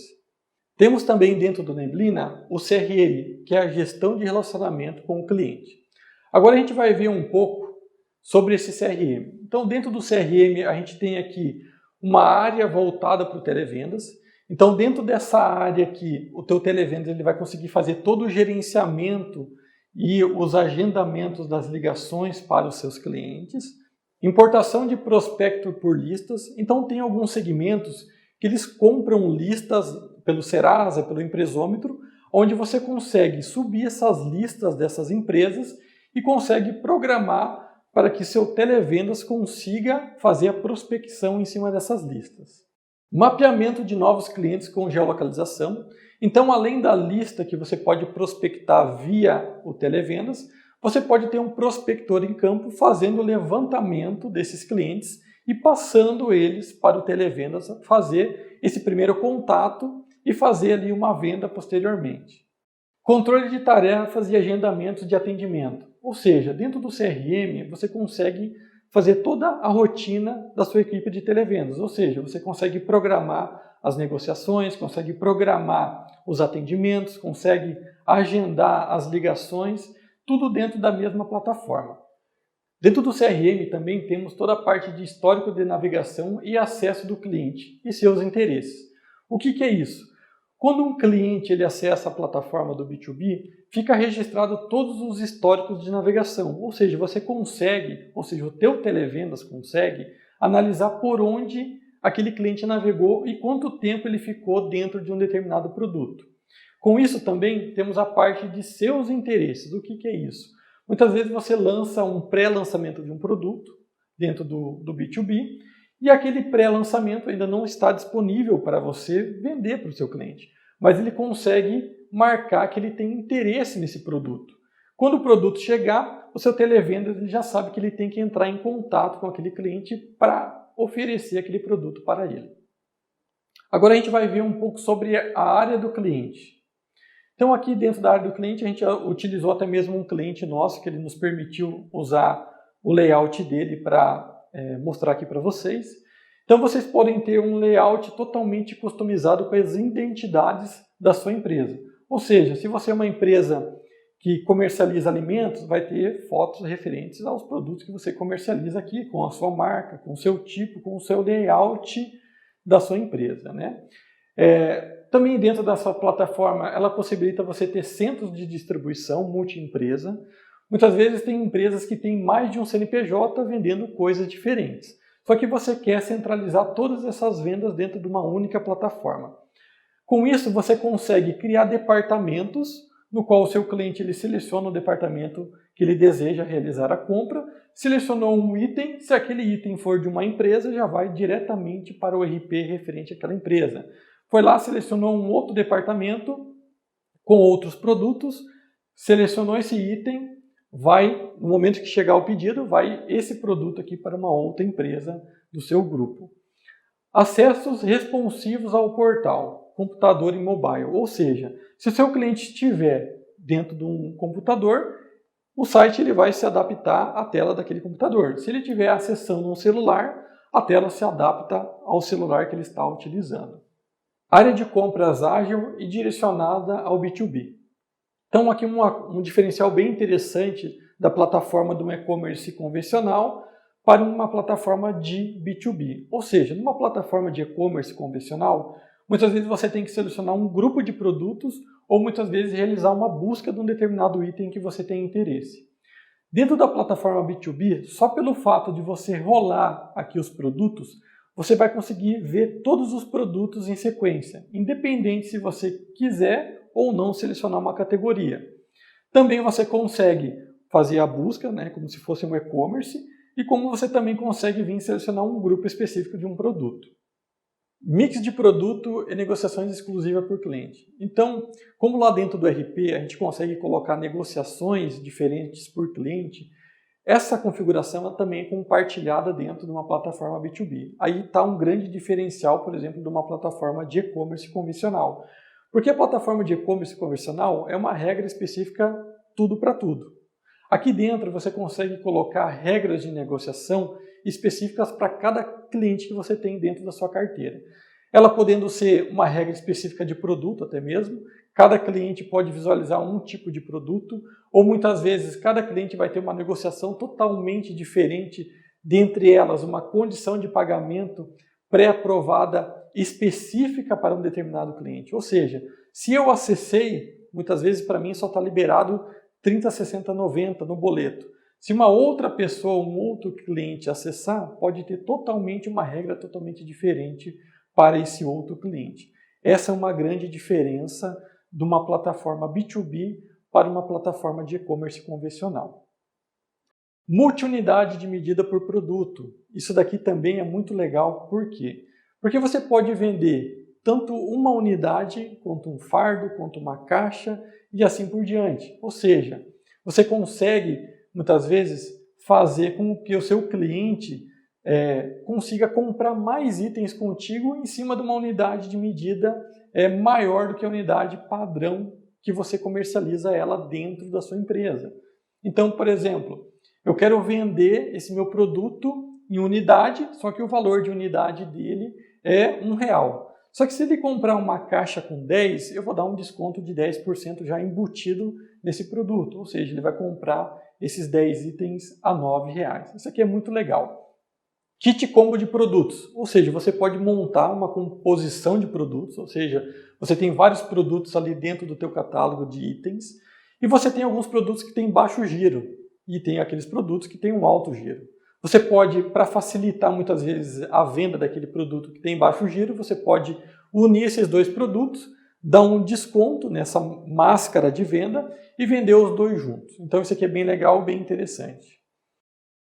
Temos também dentro do Neblina o CRM, que é a gestão de relacionamento com o cliente. Agora a gente vai ver um pouco sobre esse CRM. Então dentro do CRM a gente tem aqui uma área voltada para o televendas. Então dentro dessa área aqui, o teu televendas ele vai conseguir fazer todo o gerenciamento e os agendamentos das ligações para os seus clientes. Importação de prospecto por listas. Então tem alguns segmentos que eles compram listas pelo Serasa, pelo Empresômetro, onde você consegue subir essas listas dessas empresas e consegue programar para que seu televendas consiga fazer a prospecção em cima dessas listas. Mapeamento de novos clientes com geolocalização. Então, além da lista que você pode prospectar via o televendas, você pode ter um prospector em campo fazendo o levantamento desses clientes e passando eles para o televendas fazer esse primeiro contato e fazer ali uma venda posteriormente. Controle de tarefas e agendamentos de atendimento. Ou seja, dentro do CRM você consegue fazer toda a rotina da sua equipe de televendas. Ou seja, você consegue programar as negociações, consegue programar os atendimentos, consegue agendar as ligações, tudo dentro da mesma plataforma. Dentro do CRM também temos toda a parte de histórico de navegação e acesso do cliente e seus interesses. O que é isso? Quando um cliente ele acessa a plataforma do B2B, fica registrado todos os históricos de navegação, ou seja, o teu televendas consegue analisar por onde aquele cliente navegou e quanto tempo ele ficou dentro de um determinado produto. Com isso também temos a parte de seus interesses. O que é isso? Muitas vezes você lança um pré-lançamento de um produto dentro do B2B e aquele pré-lançamento ainda não está disponível para você vender para o seu cliente, mas ele consegue marcar que ele tem interesse nesse produto. Quando o produto chegar, o seu televendas ele já sabe que ele tem que entrar em contato com aquele cliente para oferecer aquele produto para ele. Agora a gente vai ver um pouco sobre a área do cliente. Então aqui dentro da área do cliente a gente utilizou até mesmo um cliente nosso que ele nos permitiu usar o layout dele para mostrar aqui para vocês. Então vocês podem ter um layout totalmente customizado com as identidades da sua empresa. Ou seja, se você é uma empresa que comercializa alimentos, vai ter fotos referentes aos produtos que você comercializa aqui, com a sua marca, com o seu tipo, com o seu layout da sua empresa, né? Também dentro dessa plataforma, ela possibilita você ter centros de distribuição multi-empresa. Muitas vezes tem empresas que têm mais de um CNPJ vendendo coisas diferentes. Só que você quer centralizar todas essas vendas dentro de uma única plataforma. Com isso, você consegue criar departamentos no qual o seu cliente ele seleciona o departamento que ele deseja realizar a compra, selecionou um item, se aquele item for de uma empresa, já vai diretamente para o RP referente àquela empresa. Foi lá, selecionou um outro departamento com outros produtos, selecionou esse item, no momento que chegar o pedido, vai esse produto aqui para uma outra empresa do seu grupo. Acessos responsivos ao portal, computador e mobile, ou seja, se o seu cliente estiver dentro de um computador, o site ele vai se adaptar à tela daquele computador. Se ele estiver acessando um celular, a tela se adapta ao celular que ele está utilizando. Área de compras ágil e direcionada ao B2B. Então aqui um diferencial bem interessante da plataforma do e-commerce convencional para uma plataforma de B2B. Ou seja, numa plataforma de e-commerce convencional, muitas vezes você tem que selecionar um grupo de produtos ou muitas vezes realizar uma busca de um determinado item que você tem interesse. Dentro da plataforma B2B, só pelo fato de você rolar aqui os produtos, você vai conseguir ver todos os produtos em sequência, independente se você quiser ou não selecionar uma categoria. Também você consegue fazer a busca, né, como se fosse um e-commerce, e como você também consegue vir selecionar um grupo específico de um produto. Mix de produto e negociações exclusivas por cliente. Então, como lá dentro do RP a gente consegue colocar negociações diferentes por cliente, essa configuração também é compartilhada dentro de uma plataforma B2B. Aí está um grande diferencial, por exemplo, de uma plataforma de e-commerce convencional. Porque a plataforma de e-commerce convencional é uma regra específica tudo para tudo. Aqui dentro você consegue colocar regras de negociação específicas para cada cliente que você tem dentro da sua carteira. Ela podendo ser uma regra específica de produto até mesmo, cada cliente pode visualizar um tipo de produto, ou muitas vezes cada cliente vai ter uma negociação totalmente diferente, dentre elas uma condição de pagamento pré-aprovada específica para um determinado cliente. Ou seja, se eu acessei, muitas vezes para mim só está liberado 30, 60, 90 no boleto. Se uma outra pessoa, um outro cliente acessar, pode ter totalmente uma regra totalmente diferente para esse outro cliente. Essa é uma grande diferença de uma plataforma B2B para uma plataforma de e-commerce convencional. Multiunidade de medida por produto. Isso daqui também é muito legal. Por quê? Porque você pode vender tanto uma unidade, quanto um fardo, quanto uma caixa e assim por diante. Ou seja, você consegue, muitas vezes, fazer com que o seu cliente consiga comprar mais itens contigo em cima de uma unidade de medida maior do que a unidade padrão que você comercializa ela dentro da sua empresa. Então, por exemplo, eu quero vender esse meu produto em unidade, só que o valor de unidade dele é R$1. Só que se ele comprar uma caixa com 10, eu vou dar um desconto de 10% já embutido nesse produto. Ou seja, ele vai comprar esses 10 itens a R$ 9,00. Isso aqui é muito legal. Kit combo de produtos, ou seja, você pode montar uma composição de produtos, ou seja, você tem vários produtos ali dentro do teu catálogo de itens e você tem alguns produtos que têm baixo giro e tem aqueles produtos que têm um alto giro. Você pode, para facilitar muitas vezes a venda daquele produto que tem baixo giro, você pode unir esses dois produtos, dar um desconto nessa máscara de venda e vender os dois juntos. Então isso aqui é bem legal, bem interessante.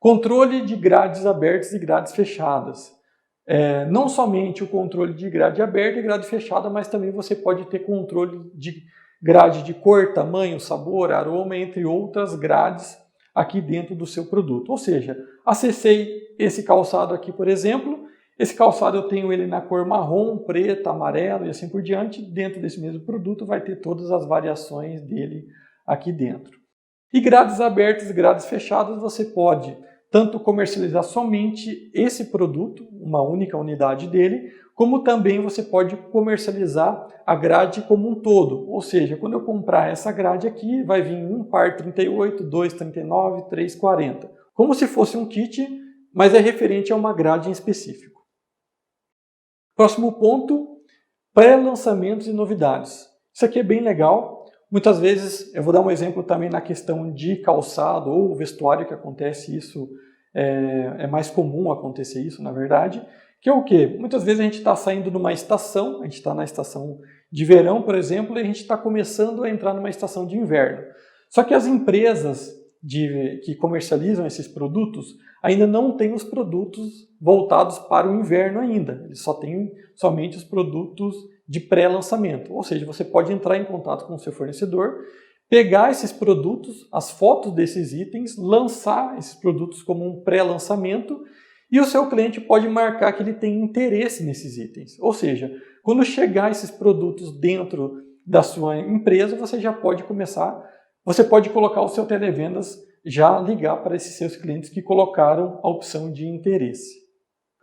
Controle de grades abertas e grades fechadas. Não somente o controle de grade aberta e grade fechada, mas também você pode ter controle de grade de cor, tamanho, sabor, aroma, entre outras grades aqui dentro do seu produto. Ou seja, acessei esse calçado aqui, por exemplo, esse calçado eu tenho ele na cor marrom, preta, amarelo e assim por diante. Dentro desse mesmo produto vai ter todas as variações dele aqui dentro. E grades abertas e grades fechadas você pode tanto comercializar somente esse produto, uma única unidade dele, como também você pode comercializar a grade como um todo. Ou seja, quando eu comprar essa grade aqui, vai vir um par 38, 2 39, 3 40. Como se fosse um kit, mas é referente a uma grade em específico. Próximo ponto, pré-lançamentos e novidades. Isso aqui é bem legal. Muitas vezes, eu vou dar um exemplo também na questão de calçado ou vestuário, que acontece isso, é mais comum acontecer isso, na verdade, que é o quê? Muitas vezes a gente está saindo de uma estação, a gente está na estação de verão, por exemplo, e a gente está começando a entrar numa estação de inverno. Só que as empresas que comercializam esses produtos ainda não têm os produtos voltados para o inverno ainda, eles só têm somente os produtos de pré-lançamento, ou seja, você pode entrar em contato com o seu fornecedor, pegar esses produtos, as fotos desses itens, lançar esses produtos como um pré-lançamento e o seu cliente pode marcar que ele tem interesse nesses itens. Ou seja, quando chegar esses produtos dentro da sua empresa, você já pode começar, você pode colocar o seu televendas, já ligar para esses seus clientes que colocaram a opção de interesse.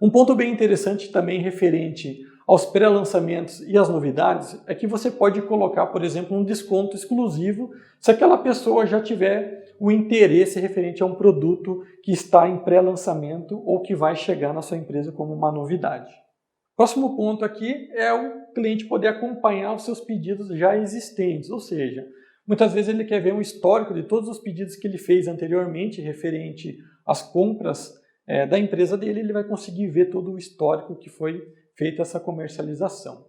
Um ponto bem interessante também referente aos pré-lançamentos e às novidades é que você pode colocar, por exemplo, um desconto exclusivo se aquela pessoa já tiver o interesse referente a um produto que está em pré-lançamento ou que vai chegar na sua empresa como uma novidade. Próximo ponto aqui é o cliente poder acompanhar os seus pedidos já existentes, ou seja, muitas vezes ele quer ver um histórico de todos os pedidos que ele fez anteriormente referente às compras da empresa dele, ele vai conseguir ver todo o histórico que foi feita essa comercialização.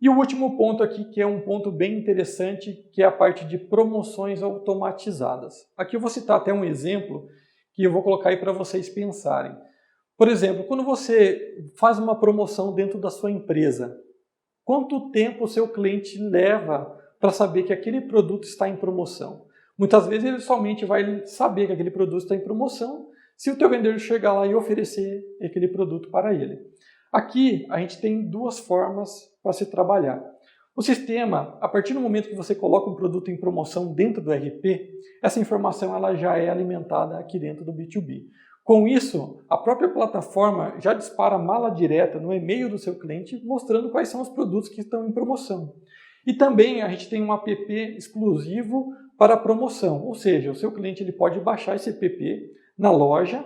E o último ponto aqui, que é um ponto bem interessante, que é a parte de promoções automatizadas. Aqui eu vou citar até um exemplo que eu vou colocar aí para vocês pensarem. Por exemplo, quando você faz uma promoção dentro da sua empresa, quanto tempo o seu cliente leva para saber que aquele produto está em promoção? Muitas vezes ele somente vai saber que aquele produto está em promoção se o teu vendedor chegar lá e oferecer aquele produto para ele. Aqui a gente tem duas formas para se trabalhar. O sistema, a partir do momento que você coloca um produto em promoção dentro do RP, essa informação ela já é alimentada aqui dentro do B2B. Com isso, a própria plataforma já dispara mala direta no e-mail do seu cliente mostrando quais são os produtos que estão em promoção. E também a gente tem um app exclusivo para promoção, ou seja, o seu cliente ele pode baixar esse app na loja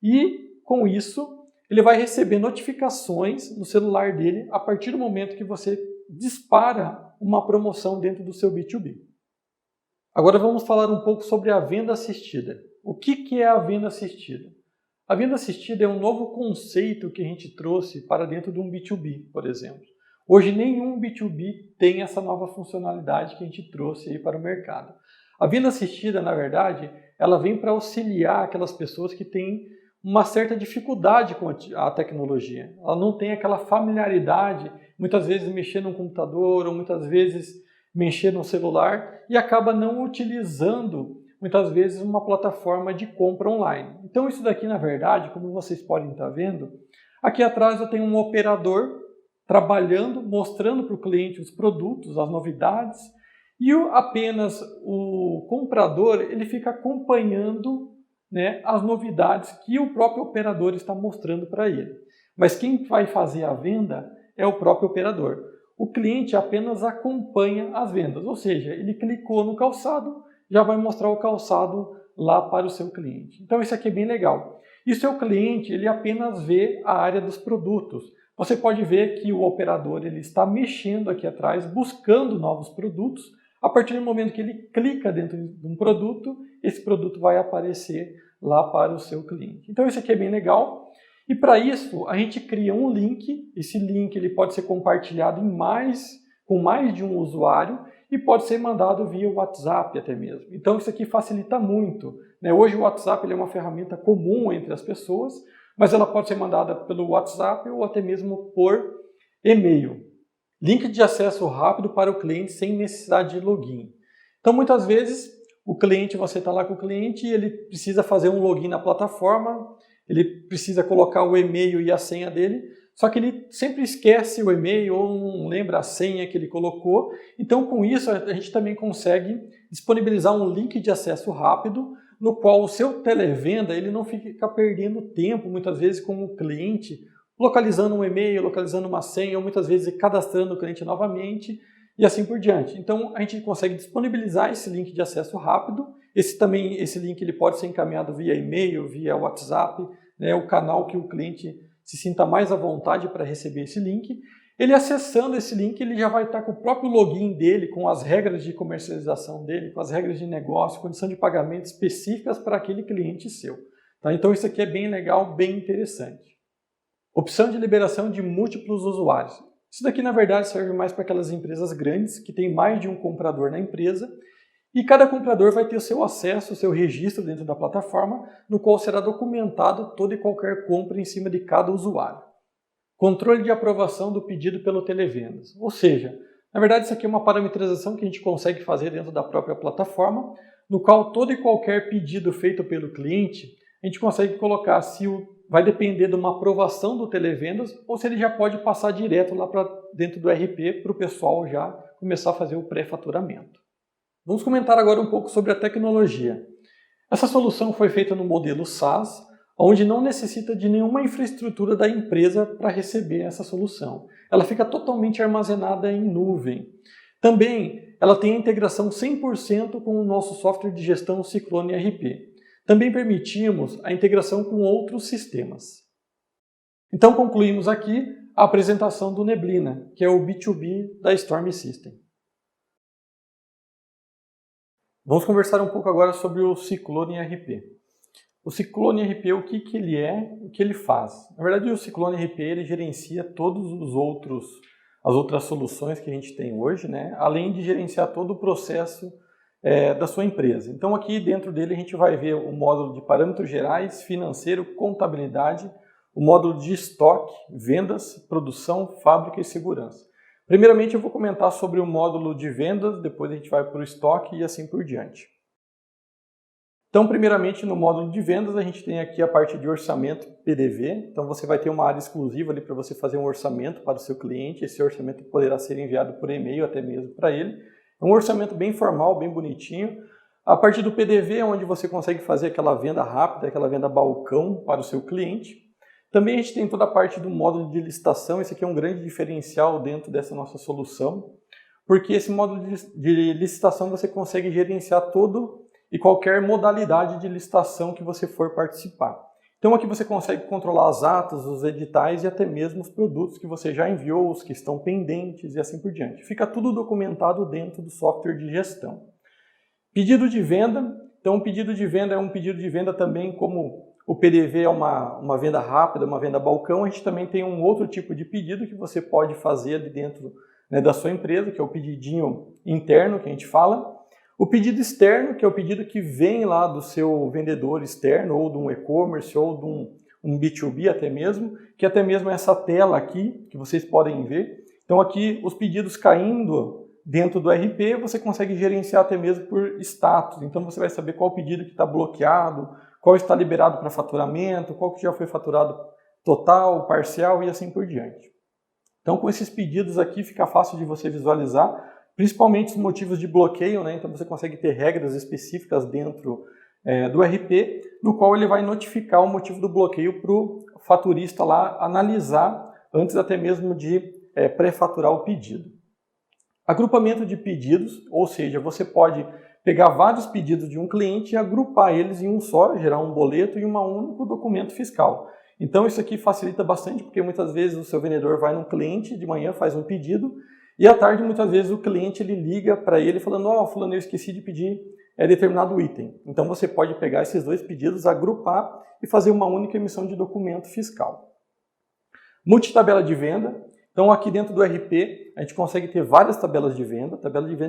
e com isso ele vai receber notificações no celular dele a partir do momento que você dispara uma promoção dentro do seu B2B. Agora vamos falar um pouco sobre a venda assistida. O que é a venda assistida? A venda assistida é um novo conceito que a gente trouxe para dentro de um B2B, por exemplo. Hoje nenhum B2B tem essa nova funcionalidade que a gente trouxe aí para o mercado. A venda assistida, na verdade, ela vem para auxiliar aquelas pessoas que têm uma certa dificuldade com a tecnologia. Ela não tem aquela familiaridade, muitas vezes mexer no computador ou muitas vezes mexer no celular e acaba não utilizando muitas vezes uma plataforma de compra online. Então isso daqui, na verdade, como vocês podem estar vendo, aqui atrás eu tenho um operador trabalhando, mostrando para o cliente os produtos, as novidades, e apenas o comprador ele fica acompanhando as novidades que o próprio operador está mostrando para ele. Mas quem vai fazer a venda é o próprio operador. O cliente apenas acompanha as vendas, ou seja, ele clicou no calçado, já vai mostrar o calçado lá para o seu cliente. Então isso aqui é bem legal. E o seu cliente, ele apenas vê a área dos produtos. Você pode ver que o operador ele está mexendo aqui atrás, buscando novos produtos. A partir do momento que ele clica dentro de um produto, esse produto vai aparecer lá para o seu cliente. Então isso aqui é bem legal. E para isso, a gente cria um link. Esse link ele pode ser compartilhado com mais de um usuário e pode ser mandado via WhatsApp até mesmo. Então isso aqui facilita muito, né? Hoje o WhatsApp ele é uma ferramenta comum entre as pessoas, mas ela pode ser mandada pelo WhatsApp ou até mesmo por e-mail. Link de acesso rápido para o cliente sem necessidade de login. Então muitas vezes você está lá com o cliente e ele precisa fazer um login na plataforma, ele precisa colocar o e-mail e a senha dele, só que ele sempre esquece o e-mail ou não lembra a senha que ele colocou. Então, com isso, a gente também consegue disponibilizar um link de acesso rápido, no qual o seu televenda ele não fica perdendo tempo, muitas vezes, com o cliente, localizando um e-mail, localizando uma senha, ou muitas vezes cadastrando o cliente novamente, e assim por diante. Então, a gente consegue disponibilizar esse link de acesso rápido. Esse link ele pode ser encaminhado via e-mail, via WhatsApp, né, o canal que o cliente se sinta mais à vontade para receber esse link. Ele acessando esse link, ele já vai estar com o próprio login dele, com as regras de comercialização dele, com as regras de negócio, condição de pagamento específicas para aquele cliente seu. Tá? Então isso aqui é bem legal, bem interessante. Opção de liberação de múltiplos usuários. Isso daqui, na verdade, serve mais para aquelas empresas grandes que tem mais de um comprador na empresa e cada comprador vai ter o seu acesso, o seu registro dentro da plataforma, no qual será documentado toda e qualquer compra em cima de cada usuário. Controle de aprovação do pedido pelo televendas. Ou seja, na verdade isso aqui é uma parametrização que a gente consegue fazer dentro da própria plataforma, no qual todo e qualquer pedido feito pelo cliente, a gente consegue colocar se vai depender de uma aprovação do televendas ou se ele já pode passar direto lá para dentro do RP para o pessoal já começar a fazer o pré-faturamento. Vamos comentar agora um pouco sobre a tecnologia. Essa solução foi feita no modelo SaaS, onde não necessita de nenhuma infraestrutura da empresa para receber essa solução. Ela fica totalmente armazenada em nuvem. Também ela tem a integração 100% com o nosso software de gestão Ciclone RP. Também permitimos a integração com outros sistemas. Então concluímos aqui a apresentação do Neblina, que é o B2B da Storm System. Vamos conversar um pouco agora sobre o Ciclone RP. O Ciclone RP, o que ele é, o que ele faz? Na verdade, o Ciclone RP ele gerencia todas as outras soluções que a gente tem hoje, né? Além de gerenciar todo o processo da sua empresa. Então, aqui dentro dele a gente vai ver o módulo de parâmetros gerais, financeiro, contabilidade, o módulo de estoque, vendas, produção, fábrica e segurança. Primeiramente eu vou comentar sobre o módulo de vendas, depois a gente vai para o estoque e assim por diante. Então, primeiramente no módulo de vendas a gente tem aqui a parte de orçamento PDV, então você vai ter uma área exclusiva ali para você fazer um orçamento para o seu cliente, esse orçamento poderá ser enviado por e-mail até mesmo para ele. É um orçamento bem formal, bem bonitinho. A parte do PDV é onde você consegue fazer aquela venda rápida, aquela venda balcão para o seu cliente. Também a gente tem toda a parte do módulo de licitação, esse aqui é um grande diferencial dentro dessa nossa solução, porque esse módulo de licitação você consegue gerenciar todo e qualquer modalidade de licitação que você for participar. Então aqui você consegue controlar as atas, os editais e até mesmo os produtos que você já enviou, os que estão pendentes e assim por diante. Fica tudo documentado dentro do software de gestão. Pedido de venda. Então, o pedido de venda é um pedido de venda também, como o PDV é uma venda rápida, uma venda balcão, a gente também tem um outro tipo de pedido que você pode fazer ali dentro, né, da sua empresa, que é o pedidinho interno que a gente fala. O pedido externo, que é o pedido que vem lá do seu vendedor externo, ou de um e-commerce, ou de um B2B até mesmo, que até mesmo essa tela aqui, que vocês podem ver. Então aqui os pedidos caindo dentro do RP, você consegue gerenciar até mesmo por status. Então você vai saber qual pedido que está bloqueado, qual está liberado para faturamento, qual que já foi faturado total, parcial e assim por diante. Então com esses pedidos aqui fica fácil de você visualizar, principalmente os motivos de bloqueio, né? Então você consegue ter regras específicas dentro do RP, no qual ele vai notificar o motivo do bloqueio para o faturista lá analisar antes até mesmo de pré-faturar o pedido. Agrupamento de pedidos, ou seja, você pode pegar vários pedidos de um cliente e agrupar eles em um só, gerar um boleto e um único documento fiscal. Então isso aqui facilita bastante, porque muitas vezes o seu vendedor vai num cliente, de manhã faz um pedido, e à tarde muitas vezes o cliente ele liga para ele falando: ó, fulano, eu esqueci de pedir determinado item. Então você pode pegar esses dois pedidos, agrupar e fazer uma única emissão de documento fiscal. Multitabela de venda. Então aqui dentro do RP a gente consegue ter várias tabelas de venda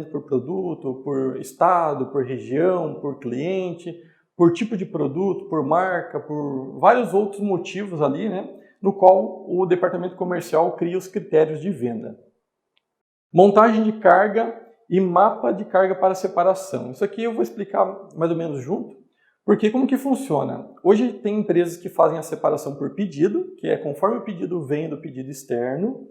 por produto, por estado, por região, por cliente, por tipo de produto, por marca, por vários outros motivos ali, né, no qual o departamento comercial cria os critérios de venda. Montagem de carga e mapa de carga para separação. Isso aqui eu vou explicar mais ou menos junto, porque como que funciona? Hoje tem empresas que fazem a separação por pedido, que é conforme o pedido vem do pedido externo,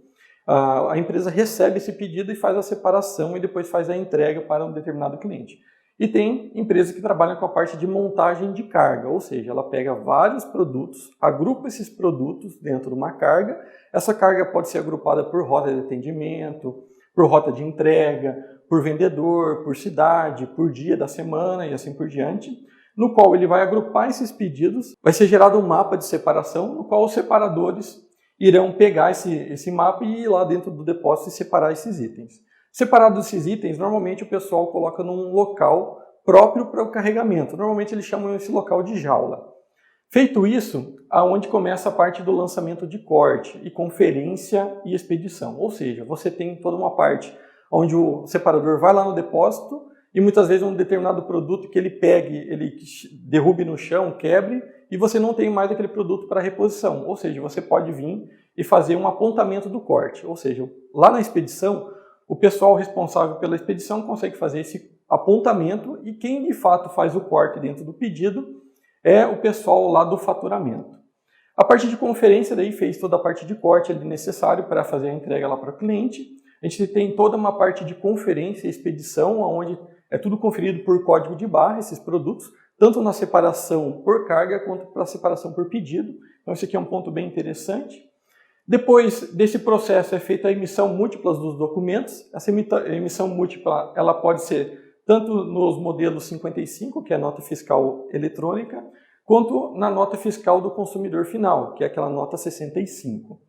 a empresa recebe esse pedido e faz a separação e depois faz a entrega para um determinado cliente. E tem empresas que trabalham com a parte de montagem de carga, ou seja, ela pega vários produtos, agrupa esses produtos dentro de uma carga. Essa carga pode ser agrupada por rota de atendimento, por rota de entrega, por vendedor, por cidade, por dia da semana e assim por diante, no qual ele vai agrupar esses pedidos, vai ser gerado um mapa de separação, no qual os separadores irão pegar esse mapa e ir lá dentro do depósito e separar esses itens. Separados esses itens, normalmente o pessoal coloca num local próprio para o carregamento. Normalmente eles chamam esse local de jaula. Feito isso, aonde começa a parte do lançamento de corte e conferência e expedição. Ou seja, você tem toda uma parte onde o separador vai lá no depósito e muitas vezes um determinado produto que ele pegue, ele derrube no chão, quebre, e você não tem mais aquele produto para reposição. Ou seja, você pode vir e fazer um apontamento do corte. Ou seja, lá na expedição, o pessoal responsável pela expedição consegue fazer esse apontamento e quem de fato faz o corte dentro do pedido é o pessoal lá do faturamento. A parte de conferência daí fez toda a parte de corte ali necessário para fazer a entrega lá para o cliente. A gente tem toda uma parte de conferência e expedição, onde é tudo conferido por código de barra, esses produtos, tanto na separação por carga quanto para a separação por pedido. Então esse aqui é um ponto bem interessante. Depois desse processo é feita a emissão múltipla dos documentos. Essa emissão múltipla ela pode ser tanto nos modelos 55, que é a nota fiscal eletrônica, quanto na nota fiscal do consumidor final, que é aquela nota 65.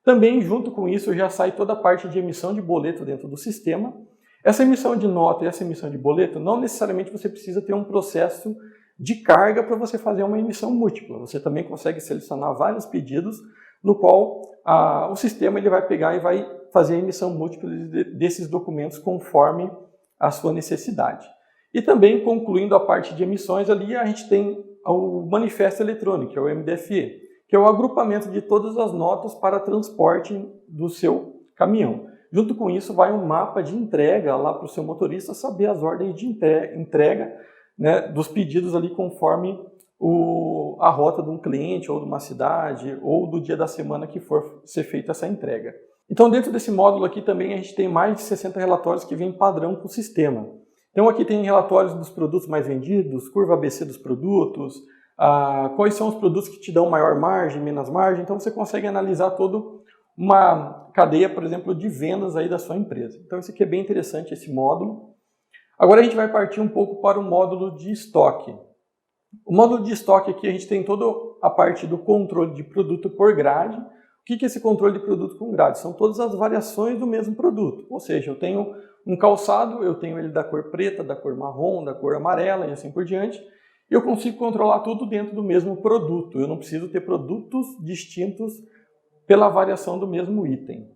Também, junto com isso, já sai toda a parte de emissão de boleto dentro do sistema. Essa emissão de nota e essa emissão de boleto, não necessariamente você precisa ter um processo de carga para você fazer uma emissão múltipla. Você também consegue selecionar vários pedidos, no qual o sistema ele vai pegar e vai fazer a emissão múltipla desses documentos conforme a sua necessidade. E também, concluindo a parte de emissões, ali a gente tem o manifesto eletrônico, que é o MDFE, que é o agrupamento de todas as notas para transporte do seu caminhão. Junto com isso, vai um mapa de entrega lá para o seu motorista saber as ordens de entrega, né, dos pedidos ali conforme a rota de um cliente ou de uma cidade ou do dia da semana que for ser feita essa entrega. Então, dentro desse módulo aqui também a gente tem mais de 60 relatórios que vêm padrão para o sistema. Então, aqui tem relatórios dos produtos mais vendidos, curva ABC dos produtos, quais são os produtos que te dão maior margem, menos margem. Então, você consegue analisar toda uma cadeia, por exemplo, de vendas aí da sua empresa. Então, isso aqui é bem interessante, esse módulo. Agora, a gente vai partir um pouco para o módulo de estoque. O módulo de estoque aqui, a gente tem toda a parte do controle de produto por grade. O que é esse controle de produto com grade? São todas as variações do mesmo produto. Ou seja, eu tenho um calçado, eu tenho ele da cor preta, da cor marrom, da cor amarela e assim por diante. Eu consigo controlar tudo dentro do mesmo produto. Eu não preciso ter produtos distintos pela variação do mesmo item.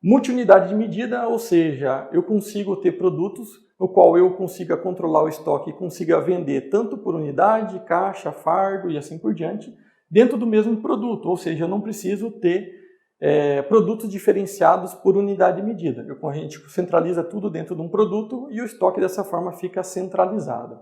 Multiunidade de medida, ou seja, eu consigo ter produtos no qual eu consiga controlar o estoque e consiga vender tanto por unidade, caixa, fardo e assim por diante, dentro do mesmo produto, ou seja, eu não preciso ter produtos diferenciados por unidade de medida. A gente centraliza tudo dentro de um produto e o estoque dessa forma fica centralizado.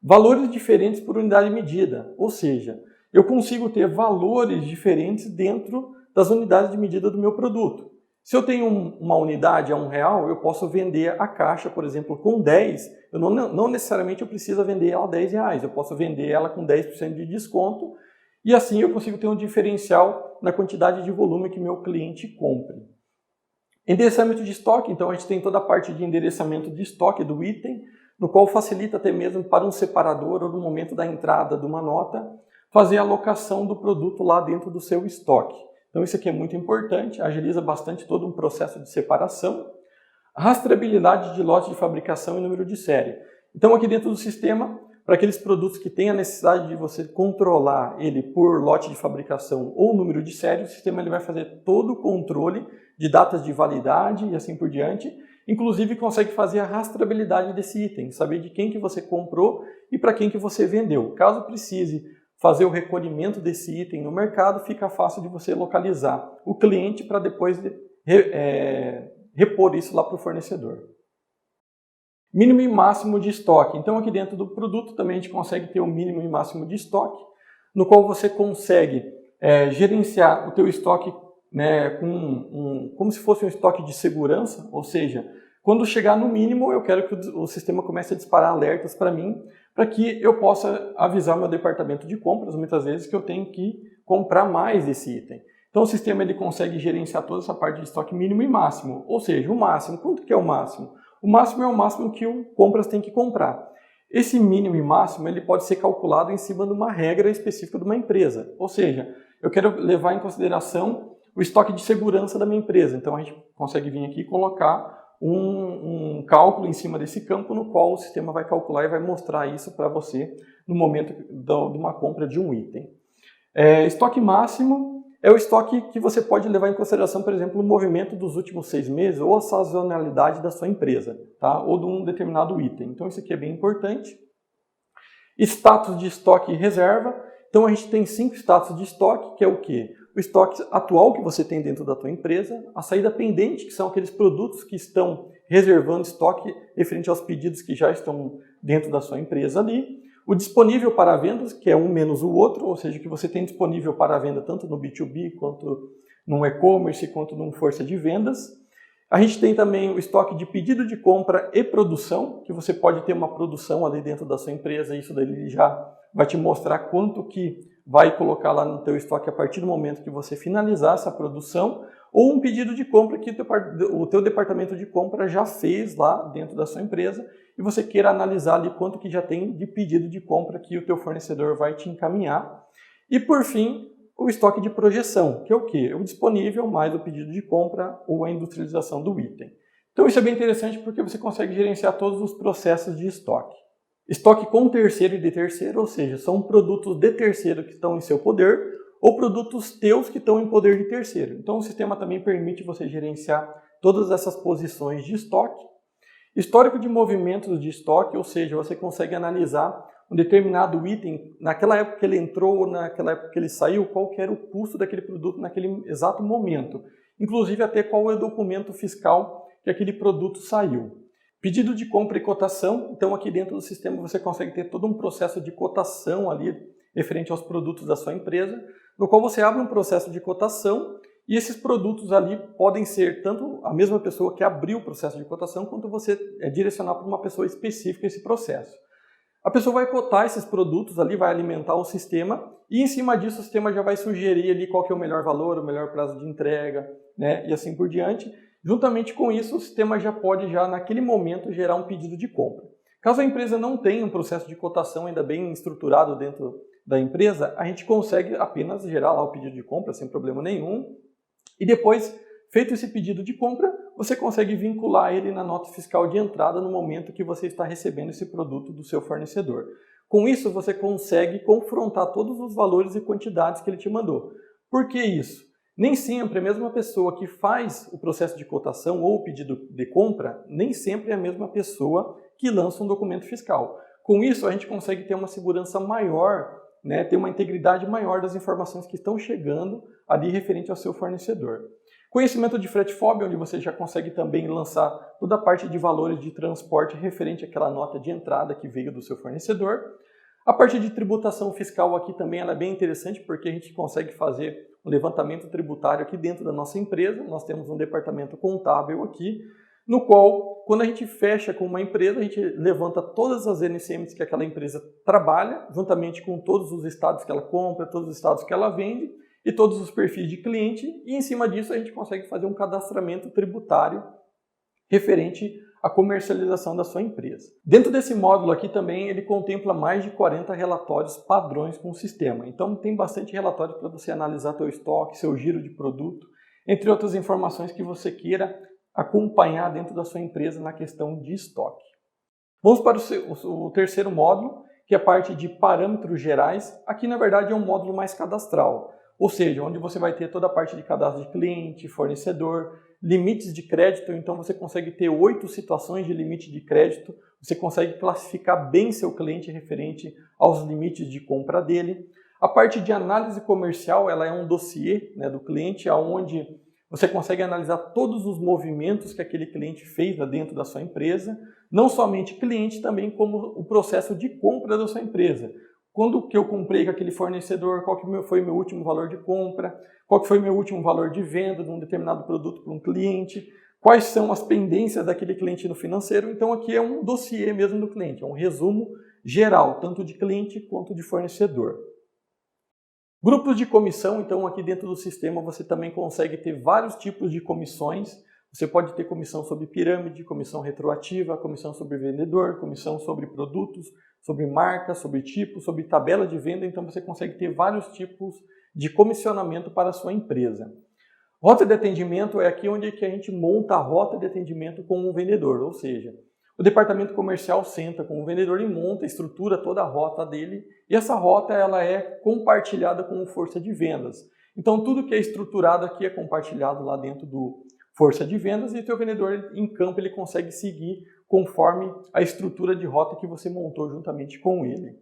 Valores diferentes por unidade de medida, ou seja, eu consigo ter valores diferentes dentro das unidades de medida do meu produto. Se eu tenho uma unidade a R$1, eu posso vender a caixa, por exemplo, com 10. Eu não necessariamente eu preciso vender ela a R$10. Eu posso vender ela com 10% de desconto e assim eu consigo ter um diferencial na quantidade de volume que meu cliente compre. Endereçamento de estoque, então a gente tem toda a parte de endereçamento de estoque do item, no qual facilita até mesmo para um separador ou no momento da entrada de uma nota, fazer a alocação do produto lá dentro do seu estoque. Então isso aqui é muito importante, agiliza bastante todo um processo de separação. Rastreabilidade de lote de fabricação e número de série. Então aqui dentro do sistema, para aqueles produtos que têm a necessidade de você controlar ele por lote de fabricação ou número de série, o sistema ele vai fazer todo o controle de datas de validade e assim por diante. Inclusive consegue fazer a rastreabilidade desse item, saber de quem que você comprou e para quem que você vendeu. Caso precise fazer o recolhimento desse item no mercado, fica fácil de você localizar o cliente para depois repor isso lá para o fornecedor. Mínimo e máximo de estoque. Então aqui dentro do produto também a gente consegue ter o mínimo e máximo de estoque, no qual você consegue gerenciar o teu estoque, né, como se fosse um estoque de segurança, ou seja, quando chegar no mínimo eu quero que o sistema comece a disparar alertas para mim, para que eu possa avisar meu departamento de compras, muitas vezes, que eu tenho que comprar mais desse item. Então o sistema ele consegue gerenciar toda essa parte de estoque mínimo e máximo, ou seja, o máximo, quanto que é o máximo? O máximo é o máximo que o compras tem que comprar. Esse mínimo e máximo ele pode ser calculado em cima de uma regra específica de uma empresa, ou seja, eu quero levar em consideração o estoque de segurança da minha empresa, então a gente consegue vir aqui e colocar um cálculo em cima desse campo no qual o sistema vai calcular e vai mostrar isso para você no momento de uma compra de um item. Estoque máximo é o estoque que você pode levar em consideração, por exemplo, o movimento dos últimos 6 meses ou a sazonalidade da sua empresa, tá? Ou de um determinado item. Então isso aqui é bem importante. Status de estoque e reserva. Então a gente tem 5 status de estoque, que é o quê? O estoque atual que você tem dentro da tua empresa, a saída pendente, que são aqueles produtos que estão reservando estoque referente aos pedidos que já estão dentro da sua empresa ali. O disponível para vendas, que é um menos o outro, ou seja, que você tem disponível para venda tanto no B2B, quanto no e-commerce, quanto no força de vendas. A gente tem também o estoque de pedido de compra e produção, que você pode ter uma produção ali dentro da sua empresa, e isso daí já vai te mostrar quanto que vai colocar lá no teu estoque a partir do momento que você finalizar essa produção, ou um pedido de compra que o teu departamento de compra já fez lá dentro da sua empresa, e você queira analisar ali quanto que já tem de pedido de compra que o teu fornecedor vai te encaminhar. E por fim, o estoque de projeção, que é o quê? O disponível mais o pedido de compra ou a industrialização do item. Então isso é bem interessante porque você consegue gerenciar todos os processos de estoque. Estoque com terceiro e de terceiro, ou seja, são produtos de terceiro que estão em seu poder ou produtos teus que estão em poder de terceiro. Então o sistema também permite você gerenciar todas essas posições de estoque. Histórico de movimentos de estoque, ou seja, você consegue analisar um determinado item, naquela época que ele entrou ou naquela época que ele saiu, qual que era o custo daquele produto naquele exato momento. Inclusive até qual é o documento fiscal que aquele produto saiu. Pedido de compra e cotação, então aqui dentro do sistema você consegue ter todo um processo de cotação ali referente aos produtos da sua empresa, no qual você abre um processo de cotação e esses produtos ali podem ser tanto a mesma pessoa que abriu o processo de cotação, quanto você direcionar para uma pessoa específica esse processo. A pessoa vai cotar esses produtos ali, vai alimentar o sistema e em cima disso o sistema já vai sugerir ali qual que é o melhor valor, o melhor prazo de entrega, né, e assim por diante. Juntamente com isso, o sistema já pode naquele momento gerar um pedido de compra. Caso a empresa não tenha um processo de cotação ainda bem estruturado dentro da empresa, a gente consegue apenas gerar lá o pedido de compra sem problema nenhum. E depois, feito esse pedido de compra, você consegue vincular ele na nota fiscal de entrada no momento que você está recebendo esse produto do seu fornecedor. Com isso, você consegue confrontar todos os valores e quantidades que ele te mandou. Por que isso? Nem sempre a mesma pessoa que faz o processo de cotação ou o pedido de compra, nem sempre é a mesma pessoa que lança um documento fiscal. Com isso, a gente consegue ter uma segurança maior, né, ter uma integridade maior das informações que estão chegando ali referente ao seu fornecedor. Conhecimento de fretefobia, onde você já consegue também lançar toda a parte de valores de transporte referente àquela nota de entrada que veio do seu fornecedor. A parte de tributação fiscal aqui também ela é bem interessante porque a gente consegue fazer um levantamento tributário aqui dentro da nossa empresa. Nós temos um departamento contábil aqui, no qual, quando a gente fecha com uma empresa, a gente levanta todas as NCMs que aquela empresa trabalha, juntamente com todos os estados que ela compra, todos os estados que ela vende e todos os perfis de cliente, e em cima disso a gente consegue fazer um cadastramento tributário referente a comercialização da sua empresa. Dentro desse módulo aqui também ele contempla mais de 40 relatórios padrões com o sistema. Então tem bastante relatório para você analisar seu estoque, seu giro de produto, entre outras informações que você queira acompanhar dentro da sua empresa na questão de estoque. Vamos para o terceiro módulo, que é a parte de parâmetros gerais. Aqui na verdade é um módulo mais cadastral. Ou seja, onde você vai ter toda a parte de cadastro de cliente, fornecedor, limites de crédito, então você consegue ter 8 situações de limite de crédito, você consegue classificar bem seu cliente referente aos limites de compra dele. A parte de análise comercial, ela é um dossiê, né, do cliente, onde você consegue analisar todos os movimentos que aquele cliente fez dentro da sua empresa, não somente cliente, também como o processo de compra da sua empresa. Quando que eu comprei com aquele fornecedor, qual que foi o meu último valor de compra, qual que foi o meu último valor de venda de um determinado produto para um cliente, quais são as pendências daquele cliente no financeiro. Então aqui é um dossiê mesmo do cliente, é um resumo geral, tanto de cliente quanto de fornecedor. Grupos de comissão, então aqui dentro do sistema você também consegue ter vários tipos de comissões. Você pode ter comissão sobre pirâmide, comissão retroativa, comissão sobre vendedor, comissão sobre produtos, sobre marca, sobre tipo, sobre tabela de venda. Então você consegue ter vários tipos de comissionamento para a sua empresa. Rota de atendimento é aqui onde a gente monta a rota de atendimento com o vendedor, ou seja, o departamento comercial senta com o vendedor e monta, estrutura toda a rota dele, e essa rota ela é compartilhada com o força de vendas. Então tudo que é estruturado aqui é compartilhado lá dentro do força de vendas e o teu vendedor em campo ele consegue seguir conforme a estrutura de rota que você montou juntamente com ele.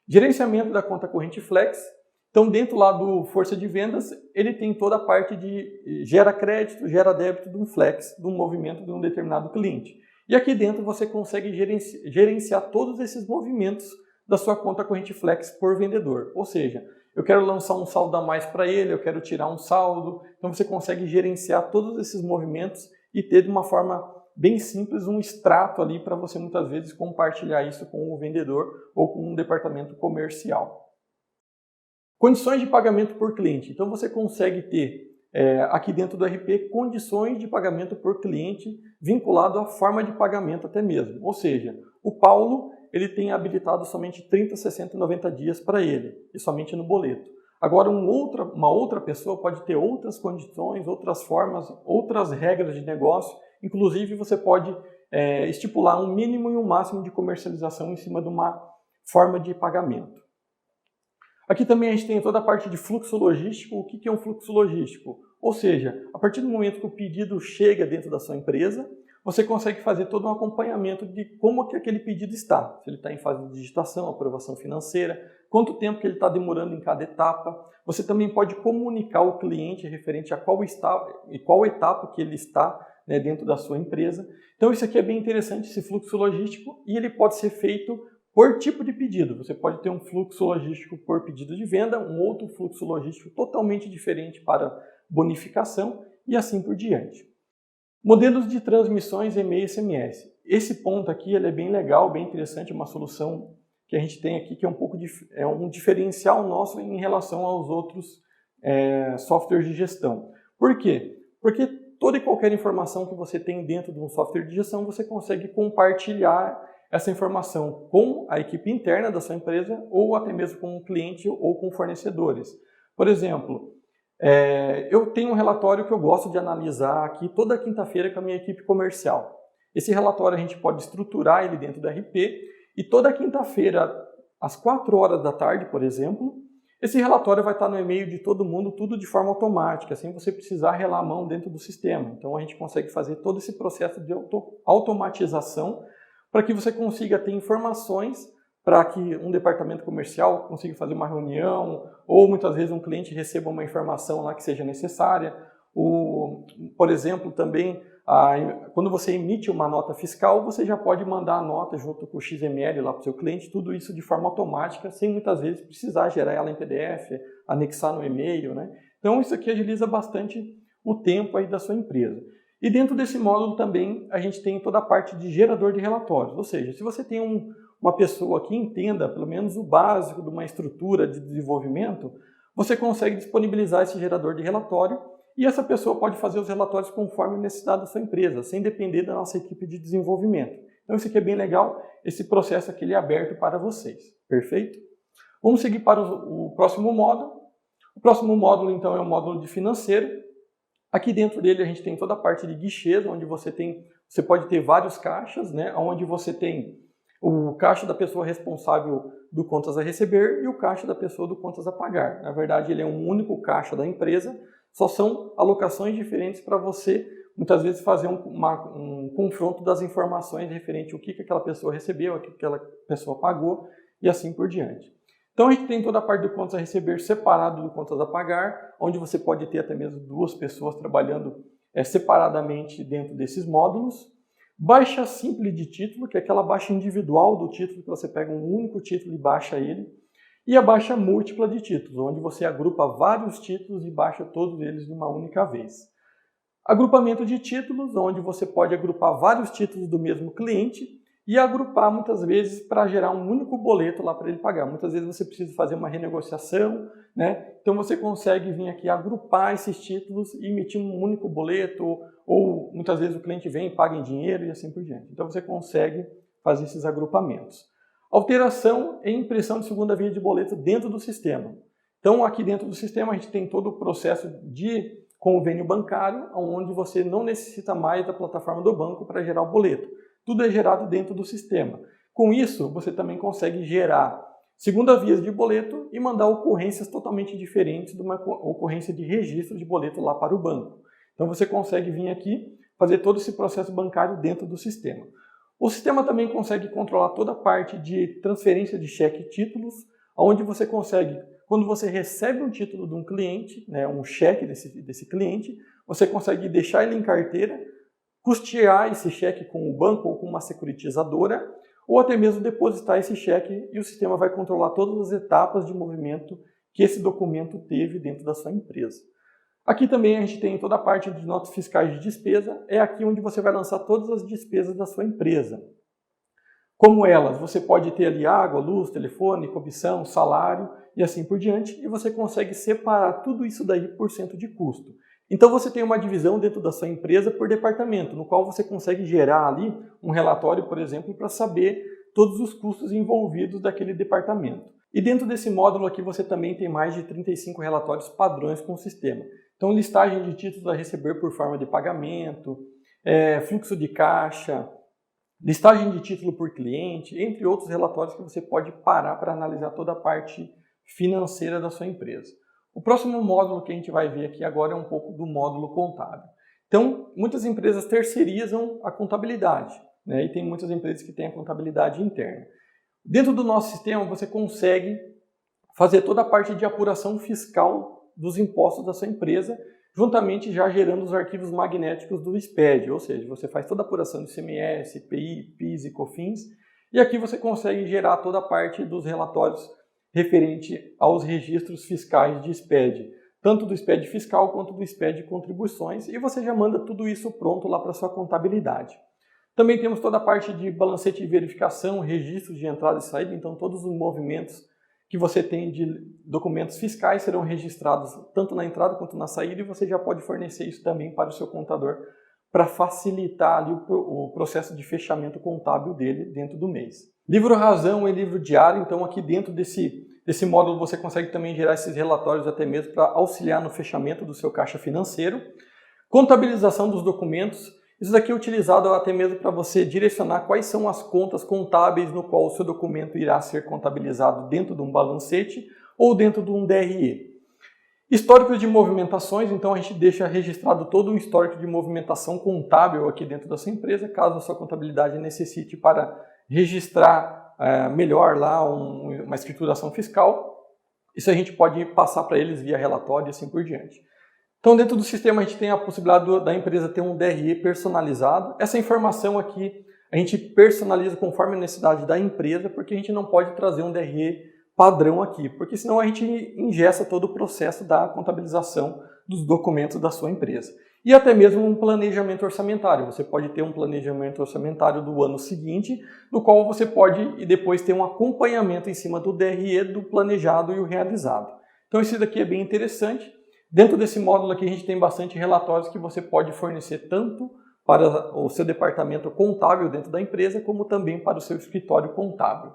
Gerenciamento da conta corrente flex. Então dentro lá do força de vendas ele tem toda a parte de gera crédito, gera débito de um flex, de um movimento de um determinado cliente. E aqui dentro você consegue gerenciar todos esses movimentos da sua conta corrente flex por vendedor. Ou seja, eu quero lançar um saldo a mais para ele, eu quero tirar um saldo. Então você consegue gerenciar todos esses movimentos e ter de uma forma bem simples um extrato ali para você muitas vezes compartilhar isso com o vendedor ou com um departamento comercial. Condições de pagamento por cliente. Então você consegue ter aqui dentro do RP condições de pagamento por cliente vinculado à forma de pagamento até mesmo. Ou seja, o Paulo ele tem habilitado somente 30, 60 e 90 dias para ele, e somente no boleto. Agora uma outra pessoa pode ter outras condições, outras formas, outras regras de negócio, inclusive você pode estipular um mínimo e um máximo de comercialização em cima de uma forma de pagamento. Aqui também a gente tem toda a parte de fluxo logístico. O que é um fluxo logístico? Ou seja, a partir do momento que o pedido chega dentro da sua empresa, você consegue fazer todo um acompanhamento de como que aquele pedido está. Se ele está em fase de digitação, aprovação financeira, quanto tempo que ele está demorando em cada etapa. Você também pode comunicar ao cliente referente a qual etapa que ele está, né, dentro da sua empresa. Então isso aqui é bem interessante, esse fluxo logístico, e ele pode ser feito por tipo de pedido. Você pode ter um fluxo logístico por pedido de venda, um outro fluxo logístico totalmente diferente para bonificação e assim por diante. Modelos de transmissões e-mail e SMS. Esse ponto aqui ele é bem legal, bem interessante, uma solução que a gente tem aqui que é um diferencial nosso em relação aos outros softwares de gestão. Por quê? Porque toda e qualquer informação que você tem dentro de um software de gestão, você consegue compartilhar essa informação com a equipe interna da sua empresa ou até mesmo com o cliente ou com fornecedores. Por exemplo, eu tenho um relatório que eu gosto de analisar aqui toda quinta-feira com a minha equipe comercial. Esse relatório a gente pode estruturar ele dentro do RP e toda quinta-feira, às 4 horas da tarde, por exemplo, esse relatório vai estar no e-mail de todo mundo, tudo de forma automática, sem você precisar relar a mão dentro do sistema. Então a gente consegue fazer todo esse processo de automatização para que você consiga ter informações para que um departamento comercial consiga fazer uma reunião ou muitas vezes um cliente receba uma informação lá que seja necessária. Por exemplo, também, quando você emite uma nota fiscal, você já pode mandar a nota junto com o XML lá para o seu cliente, tudo isso de forma automática, sem muitas vezes precisar gerar ela em PDF, anexar no e-mail, né? Então isso aqui agiliza bastante o tempo aí da sua empresa. E dentro desse módulo também a gente tem toda a parte de gerador de relatórios, ou seja, se você tem uma pessoa que entenda pelo menos o básico de uma estrutura de desenvolvimento, você consegue disponibilizar esse gerador de relatório e essa pessoa pode fazer os relatórios conforme a necessidade da sua empresa, sem depender da nossa equipe de desenvolvimento. Então isso aqui é bem legal, esse processo aqui ele é aberto para vocês, perfeito? Vamos seguir para o próximo módulo. O próximo módulo então é o módulo de financeiro. Aqui dentro dele a gente tem toda a parte de guichês, onde você pode ter vários caixas, né? Onde você tem o caixa da pessoa responsável do contas a receber e o caixa da pessoa do contas a pagar. Na verdade, ele é um único caixa da empresa, só são alocações diferentes para você, muitas vezes, fazer um confronto das informações referente ao que aquela pessoa recebeu, o que aquela pessoa pagou e assim por diante. Então a gente tem toda a parte do contas a receber separado do contas a pagar, onde você pode ter até mesmo duas pessoas trabalhando separadamente dentro desses módulos. Baixa simples de título, que é aquela baixa individual do título, que você pega um único título e baixa ele. E a baixa múltipla de títulos, onde você agrupa vários títulos e baixa todos eles de uma única vez. Agrupamento de títulos, onde você pode agrupar vários títulos do mesmo cliente e agrupar muitas vezes para gerar um único boleto lá para ele pagar. Muitas vezes você precisa fazer uma renegociação, né? Então você consegue vir aqui agrupar esses títulos e emitir um único boleto, ou muitas vezes o cliente vem e paga em dinheiro e assim por diante. Então você consegue fazer esses agrupamentos. Alteração e impressão de segunda via de boleto dentro do sistema. Então aqui dentro do sistema a gente tem todo o processo de convênio bancário, onde você não necessita mais da plataforma do banco para gerar o boleto. Tudo é gerado dentro do sistema. Com isso, você também consegue gerar segunda via de boleto e mandar ocorrências totalmente diferentes de uma ocorrência de registro de boleto lá para o banco. Então você consegue vir aqui fazer todo esse processo bancário dentro do sistema. O sistema também consegue controlar toda a parte de transferência de cheque e títulos, onde você consegue, quando você recebe um título de um cliente, né, um cheque desse cliente, você consegue deixar ele em carteira, custear esse cheque com o banco ou com uma securitizadora, ou até mesmo depositar esse cheque e o sistema vai controlar todas as etapas de movimento que esse documento teve dentro da sua empresa. Aqui também a gente tem toda a parte de notas fiscais de despesa, é aqui onde você vai lançar todas as despesas da sua empresa. Como elas, você pode ter ali água, luz, telefone, comissão, salário e assim por diante, e você consegue separar tudo isso daí por cento de custo. Então você tem uma divisão dentro da sua empresa por departamento, no qual você consegue gerar ali um relatório, por exemplo, para saber todos os custos envolvidos daquele departamento. E dentro desse módulo aqui você também tem mais de 35 relatórios padrões com o sistema. Então listagem de títulos a receber por forma de pagamento, fluxo de caixa, listagem de título por cliente, entre outros relatórios que você pode parar para analisar toda a parte financeira da sua empresa. O próximo módulo que a gente vai ver aqui agora é um pouco do módulo contábil. Então, muitas empresas terceirizam a contabilidade, né? E tem muitas empresas que têm a contabilidade interna. Dentro do nosso sistema, você consegue fazer toda a parte de apuração fiscal dos impostos da sua empresa, juntamente já gerando os arquivos magnéticos do SPED, ou seja, você faz toda a apuração de ICMS, IPI, PIS e COFINS, e aqui você consegue gerar toda a parte dos relatórios referente aos registros fiscais de SPED, tanto do SPED fiscal quanto do SPED de contribuições, e você já manda tudo isso pronto lá para sua contabilidade. Também temos toda a parte de balancete de verificação, registros de entrada e saída, então todos os movimentos que você tem de documentos fiscais serão registrados tanto na entrada quanto na saída, e você já pode fornecer isso também para o seu contador para facilitar ali o processo de fechamento contábil dele dentro do mês. Livro razão e livro diário, então aqui dentro desse módulo você consegue também gerar esses relatórios até mesmo para auxiliar no fechamento do seu caixa financeiro. Contabilização dos documentos, isso daqui é utilizado até mesmo para você direcionar quais são as contas contábeis no qual o seu documento irá ser contabilizado dentro de um balancete ou dentro de um DRE. Históricos de movimentações, então a gente deixa registrado todo o histórico de movimentação contábil aqui dentro da sua empresa, caso a sua contabilidade necessite para registrar melhor lá uma escrituração fiscal. Isso a gente pode passar para eles via relatório e assim por diante. Então dentro do sistema a gente tem a possibilidade da empresa ter um DRE personalizado. Essa informação aqui a gente personaliza conforme a necessidade da empresa, porque a gente não pode trazer um DRE padrão aqui, porque senão a gente engessa todo o processo da contabilização dos documentos da sua empresa. E até mesmo um planejamento orçamentário. Você pode ter um planejamento orçamentário do ano seguinte, no qual você pode e depois ter um acompanhamento em cima do DRE, do planejado e o realizado. Então isso daqui é bem interessante. Dentro desse módulo aqui a gente tem bastante relatórios que você pode fornecer tanto para o seu departamento contábil dentro da empresa, como também para o seu escritório contábil.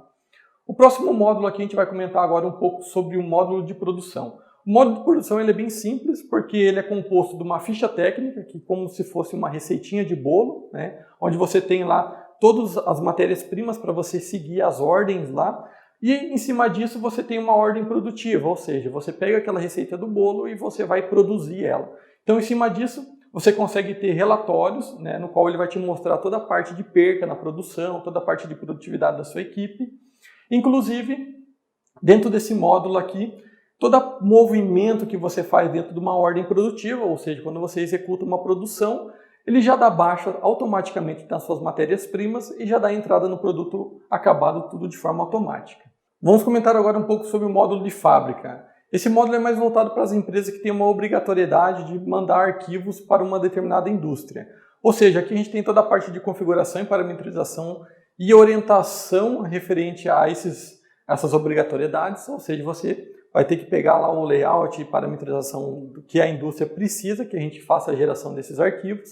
O próximo módulo aqui a gente vai comentar agora um pouco sobre o módulo de produção. O módulo de produção ele é bem simples, porque ele é composto de uma ficha técnica, que como se fosse uma receitinha de bolo, né, onde você tem lá todas as matérias-primas para você seguir as ordens lá, e em cima disso você tem uma ordem produtiva, ou seja, você pega aquela receita do bolo e você vai produzir ela. Então, em cima disso, você consegue ter relatórios, né, no qual ele vai te mostrar toda a parte de perca na produção, toda a parte de produtividade da sua equipe. Inclusive, dentro desse módulo aqui, todo movimento que você faz dentro de uma ordem produtiva, ou seja, quando você executa uma produção, ele já dá baixa automaticamente nas suas matérias-primas e já dá entrada no produto acabado, tudo de forma automática. Vamos comentar agora um pouco sobre o módulo de fábrica. Esse módulo é mais voltado para as empresas que têm uma obrigatoriedade de mandar arquivos para uma determinada indústria. Ou seja, aqui a gente tem toda a parte de configuração e parametrização e orientação referente a essas obrigatoriedades, ou seja, você vai ter que pegar lá o layout e parametrização que a indústria precisa que a gente faça a geração desses arquivos.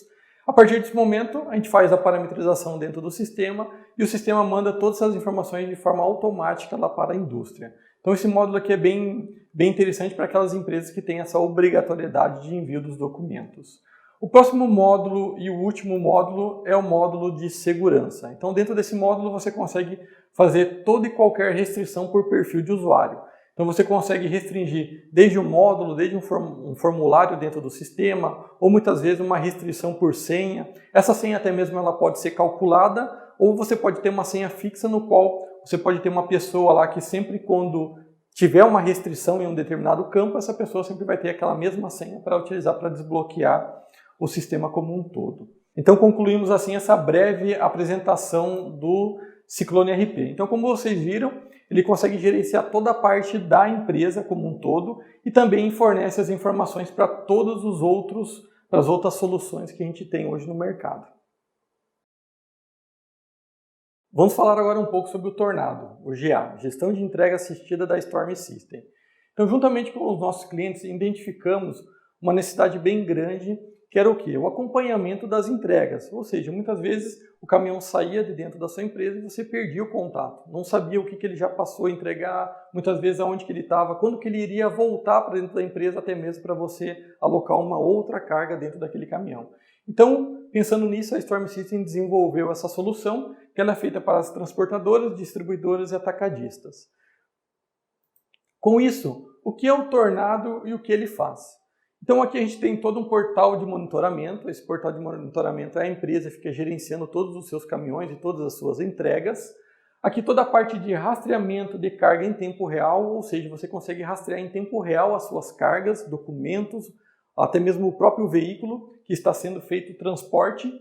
A partir desse momento, a gente faz a parametrização dentro do sistema e o sistema manda todas essas informações de forma automática lá para a indústria. Então esse módulo aqui é bem interessante para aquelas empresas que têm essa obrigatoriedade de envio dos documentos. O próximo módulo e o último módulo é o módulo de segurança. Então dentro desse módulo você consegue fazer toda e qualquer restrição por perfil de usuário. Então você consegue restringir desde um módulo, desde um formulário dentro do sistema, ou muitas vezes uma restrição por senha. Essa senha até mesmo ela pode ser calculada, ou você pode ter uma senha fixa no qual você pode ter uma pessoa lá que sempre quando tiver uma restrição em um determinado campo, essa pessoa sempre vai ter aquela mesma senha para utilizar para desbloquear o sistema como um todo. Então concluímos assim essa breve apresentação do Ciclone RP. Então como vocês viram, ele consegue gerenciar toda a parte da empresa como um todo e também fornece as informações para todos os outros, para as outras soluções que a gente tem hoje no mercado. Vamos falar agora um pouco sobre o Tornado, o GA, Gestão de Entrega Assistida da Storm System. Então, juntamente com os nossos clientes, identificamos uma necessidade bem grande, que era o quê? O acompanhamento das entregas. Ou seja, muitas vezes o caminhão saía de dentro da sua empresa e você perdia o contato. Não sabia o que ele já passou a entregar, muitas vezes aonde que ele estava, quando que ele iria voltar para dentro da empresa, até mesmo para você alocar uma outra carga dentro daquele caminhão. Então, pensando nisso, a Storm System desenvolveu essa solução, que ela é feita para as transportadoras, distribuidoras e atacadistas. Com isso, o que é o Tornado e o que ele faz? Então aqui a gente tem todo um portal de monitoramento. Esse portal de monitoramento é a empresa que fica gerenciando todos os seus caminhões e todas as suas entregas. Aqui toda a parte de rastreamento de carga em tempo real, ou seja, você consegue rastrear em tempo real as suas cargas, documentos, até mesmo o próprio veículo que está sendo feito o transporte.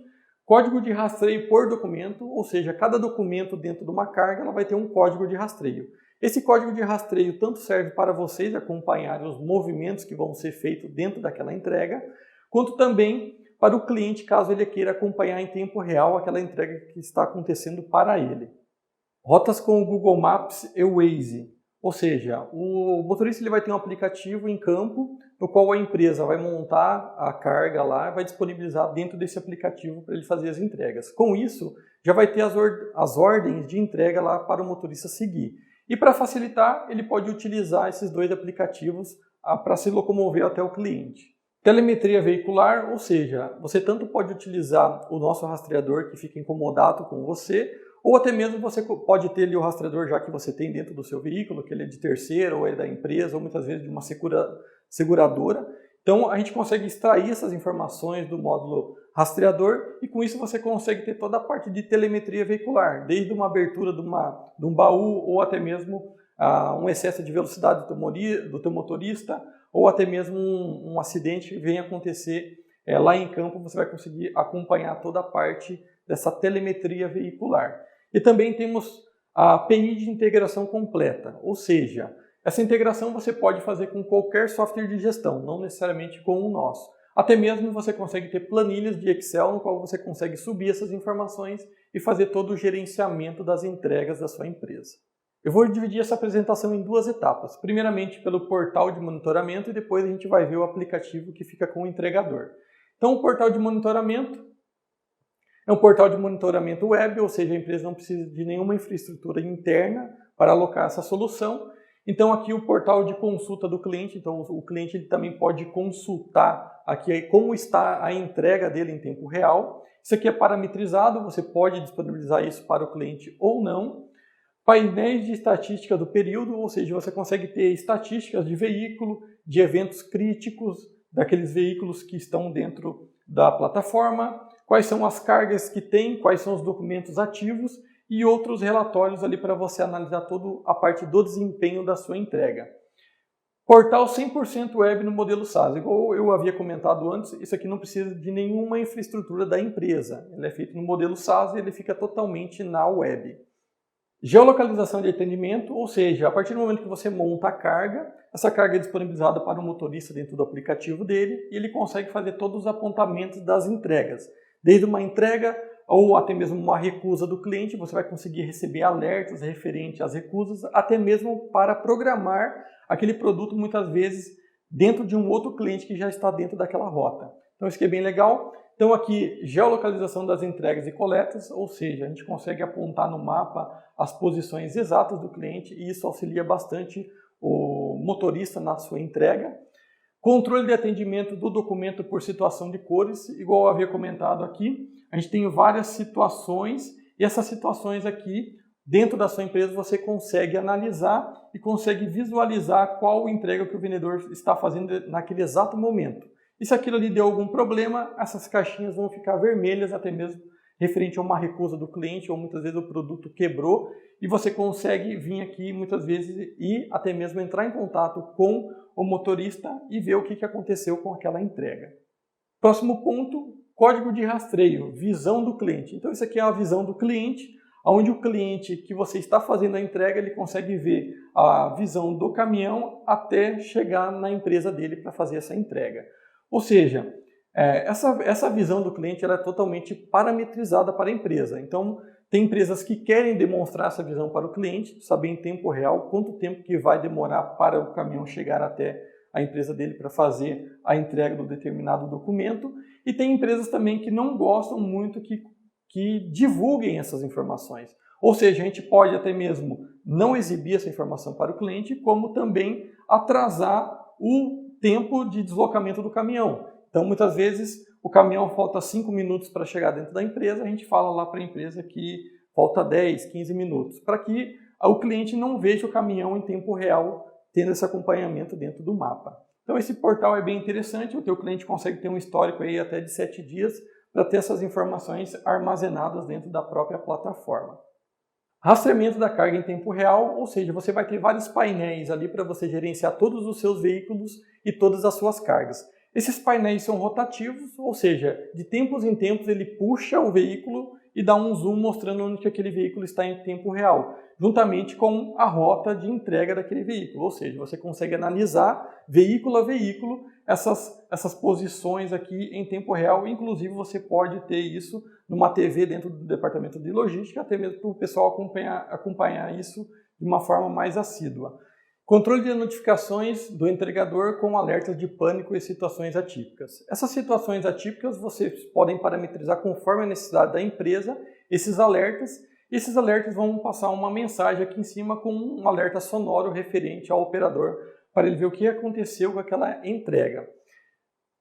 Código de rastreio por documento, ou seja, cada documento dentro de uma carga ela vai ter um código de rastreio. Esse código de rastreio tanto serve para vocês acompanharem os movimentos que vão ser feitos dentro daquela entrega, quanto também para o cliente, caso ele queira acompanhar em tempo real aquela entrega que está acontecendo para ele. Rotas com o Google Maps e o Waze, ou seja, o motorista ele vai ter um aplicativo em campo, no qual a empresa vai montar a carga lá, vai disponibilizar dentro desse aplicativo para ele fazer as entregas. Com isso, já vai ter as ordens de entrega lá para o motorista seguir. E para facilitar, ele pode utilizar esses dois aplicativos para se locomover até o cliente. Telemetria veicular, ou seja, você tanto pode utilizar o nosso rastreador que fica incomodado com você, ou até mesmo você pode ter ali o rastreador já que você tem dentro do seu veículo, que ele é de terceiro, ou é da empresa, ou muitas vezes de uma seguradora. Então a gente consegue extrair essas informações do módulo rastreador e com isso você consegue ter toda a parte de telemetria veicular, desde uma abertura de um baú ou até mesmo um excesso de velocidade do teu motorista ou até mesmo um acidente que venha acontecer lá em campo, você vai conseguir acompanhar toda a parte dessa telemetria veicular. E também temos a API de integração completa, ou seja, essa integração você pode fazer com qualquer software de gestão, não necessariamente com o nosso. Até mesmo você consegue ter planilhas de Excel no qual você consegue subir essas informações e fazer todo o gerenciamento das entregas da sua empresa. Eu vou dividir essa apresentação em duas etapas. Primeiramente pelo portal de monitoramento e depois a gente vai ver o aplicativo que fica com o entregador. Então o portal de monitoramento é um portal de monitoramento web, ou seja, a empresa não precisa de nenhuma infraestrutura interna para alocar essa solução. Então aqui o portal de consulta do cliente, então o cliente ele também pode consultar aqui como está a entrega dele em tempo real. Isso aqui é parametrizado, você pode disponibilizar isso para o cliente ou não. Painéis de estatística do período, ou seja, você consegue ter estatísticas de veículo, de eventos críticos, daqueles veículos que estão dentro da plataforma, quais são as cargas que tem, quais são os documentos ativos e outros relatórios ali para você analisar toda a parte do desempenho da sua entrega. Portal 100% web no modelo SaaS. Igual eu havia comentado antes, isso aqui não precisa de nenhuma infraestrutura da empresa. Ele é feito no modelo SaaS e ele fica totalmente na web. Geolocalização de atendimento, ou seja, a partir do momento que você monta a carga, essa carga é disponibilizada para o motorista dentro do aplicativo dele e ele consegue fazer todos os apontamentos das entregas. Desde uma entrega ou até mesmo uma recusa do cliente, você vai conseguir receber alertas referentes às recusas, até mesmo para programar aquele produto muitas vezes dentro de um outro cliente que já está dentro daquela rota. Então isso aqui é bem legal. Então aqui, geolocalização das entregas e coletas, ou seja, a gente consegue apontar no mapa as posições exatas do cliente e isso auxilia bastante o motorista na sua entrega. Controle de atendimento do documento por situação de cores, igual eu havia comentado aqui, a gente tem várias situações e essas situações aqui, dentro da sua empresa, você consegue analisar e consegue visualizar qual entrega que o vendedor está fazendo naquele exato momento. E se aquilo ali deu algum problema, essas caixinhas vão ficar vermelhas, até mesmo referente a uma recusa do cliente, ou muitas vezes o produto quebrou, e você consegue vir aqui muitas vezes e até mesmo entrar em contato com o motorista e ver o que aconteceu com aquela entrega. Próximo ponto, código de rastreio, visão do cliente. Então isso aqui é a visão do cliente, onde o cliente que você está fazendo a entrega, ele consegue ver a visão do caminhão até chegar na empresa dele para fazer essa entrega. Ou seja, essa visão do cliente ela é totalmente parametrizada para a empresa. Então, tem empresas que querem demonstrar essa visão para o cliente, saber em tempo real quanto tempo que vai demorar para o caminhão chegar até a empresa dele para fazer a entrega do determinado documento. E tem empresas também que não gostam muito que divulguem essas informações. Ou seja, a gente pode até mesmo não exibir essa informação para o cliente, como também atrasar o tempo de deslocamento do caminhão. Então, muitas vezes, o caminhão falta 5 minutos para chegar dentro da empresa, a gente fala lá para a empresa que falta 10, 15 minutos, para que o cliente não veja o caminhão em tempo real, tendo esse acompanhamento dentro do mapa. Então, esse portal é bem interessante, o teu cliente consegue ter um histórico aí até de 7 dias para ter essas informações armazenadas dentro da própria plataforma. Rastreamento da carga em tempo real, ou seja, você vai ter vários painéis ali para você gerenciar todos os seus veículos e todas as suas cargas. Esses painéis são rotativos, ou seja, de tempos em tempos ele puxa o veículo e dá um zoom mostrando onde que aquele veículo está em tempo real, juntamente com a rota de entrega daquele veículo. Ou seja, você consegue analisar veículo a veículo essas posições aqui em tempo real. Inclusive você pode ter isso numa TV dentro do departamento de logística, até mesmo para o pessoal acompanhar isso de uma forma mais assídua. Controle de notificações do entregador com alertas de pânico e situações atípicas. Essas situações atípicas vocês podem parametrizar conforme a necessidade da empresa esses alertas. Esses alertas vão passar uma mensagem aqui em cima com um alerta sonoro referente ao operador para ele ver o que aconteceu com aquela entrega.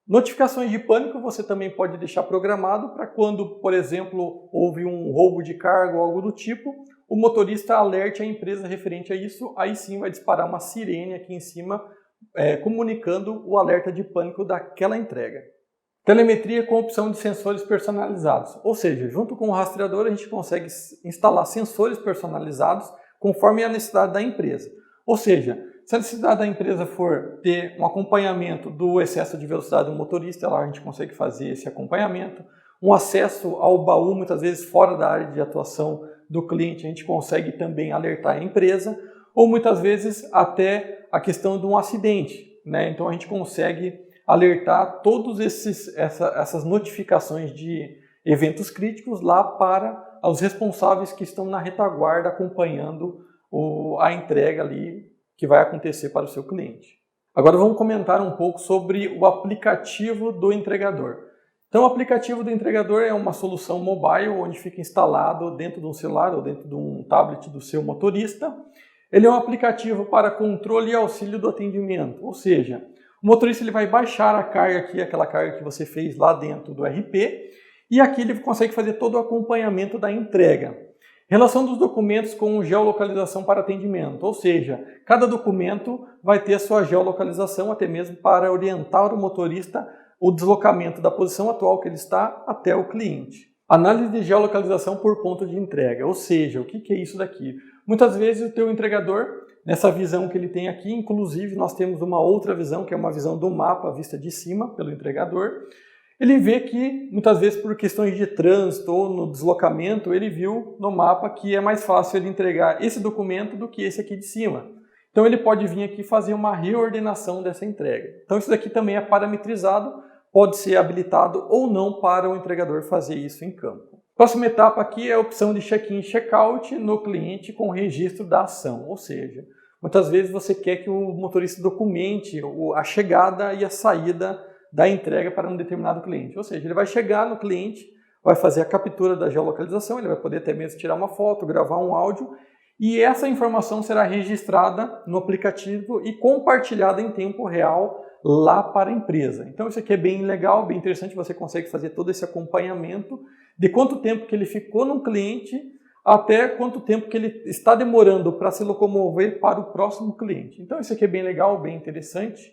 Notificações de pânico você também pode deixar programado para quando, por exemplo, houve um roubo de carga ou algo do tipo, o motorista alerte a empresa referente a isso, aí sim vai disparar uma sirene aqui em cima, comunicando o alerta de pânico daquela entrega. Telemetria com opção de sensores personalizados, ou seja, junto com o rastreador a gente consegue instalar sensores personalizados conforme a necessidade da empresa. Ou seja, se a necessidade da empresa for ter um acompanhamento do excesso de velocidade do motorista, lá a gente consegue fazer esse acompanhamento. Um acesso ao baú, muitas vezes fora da área de atuação do cliente, a gente consegue também alertar a empresa. Ou muitas vezes até a questão de um acidente, né? Então a gente consegue alertar todas essas notificações de eventos críticos lá para os responsáveis que estão na retaguarda acompanhando a entrega ali que vai acontecer para o seu cliente. Agora vamos comentar um pouco sobre o aplicativo do entregador. Então o aplicativo do entregador é uma solução mobile onde fica instalado dentro de um celular ou dentro de um tablet do seu motorista. Ele é um aplicativo para controle e auxílio do atendimento, ou seja, o motorista ele vai baixar a carga aqui, aquela carga que você fez lá dentro do RP, e aqui ele consegue fazer todo o acompanhamento da entrega. Relação dos documentos com geolocalização para atendimento, ou seja, cada documento vai ter a sua geolocalização até mesmo para orientar o motorista o deslocamento da posição atual que ele está até o cliente. Análise de geolocalização por ponto de entrega, ou seja, o que é isso daqui? Muitas vezes o teu entregador, nessa visão que ele tem aqui, inclusive nós temos uma outra visão, que é uma visão do mapa vista de cima pelo entregador, ele vê que, muitas vezes por questões de trânsito ou no deslocamento, ele viu no mapa que é mais fácil ele entregar esse documento do que esse aqui de cima. Então ele pode vir aqui fazer uma reordenação dessa entrega. Então isso daqui também é parametrizado, pode ser habilitado ou não para o entregador fazer isso em campo. Próxima etapa aqui é a opção de check-in e check-out no cliente com registro da ação, ou seja, muitas vezes você quer que o motorista documente a chegada e a saída da entrega para um determinado cliente. Ou seja, ele vai chegar no cliente, vai fazer a captura da geolocalização, ele vai poder até mesmo tirar uma foto, gravar um áudio, e essa informação será registrada no aplicativo e compartilhada em tempo real lá para a empresa. Então isso aqui é bem legal, bem interessante, você consegue fazer todo esse acompanhamento de quanto tempo que ele ficou no cliente até quanto tempo que ele está demorando para se locomover para o próximo cliente. Então isso aqui é bem legal, bem interessante.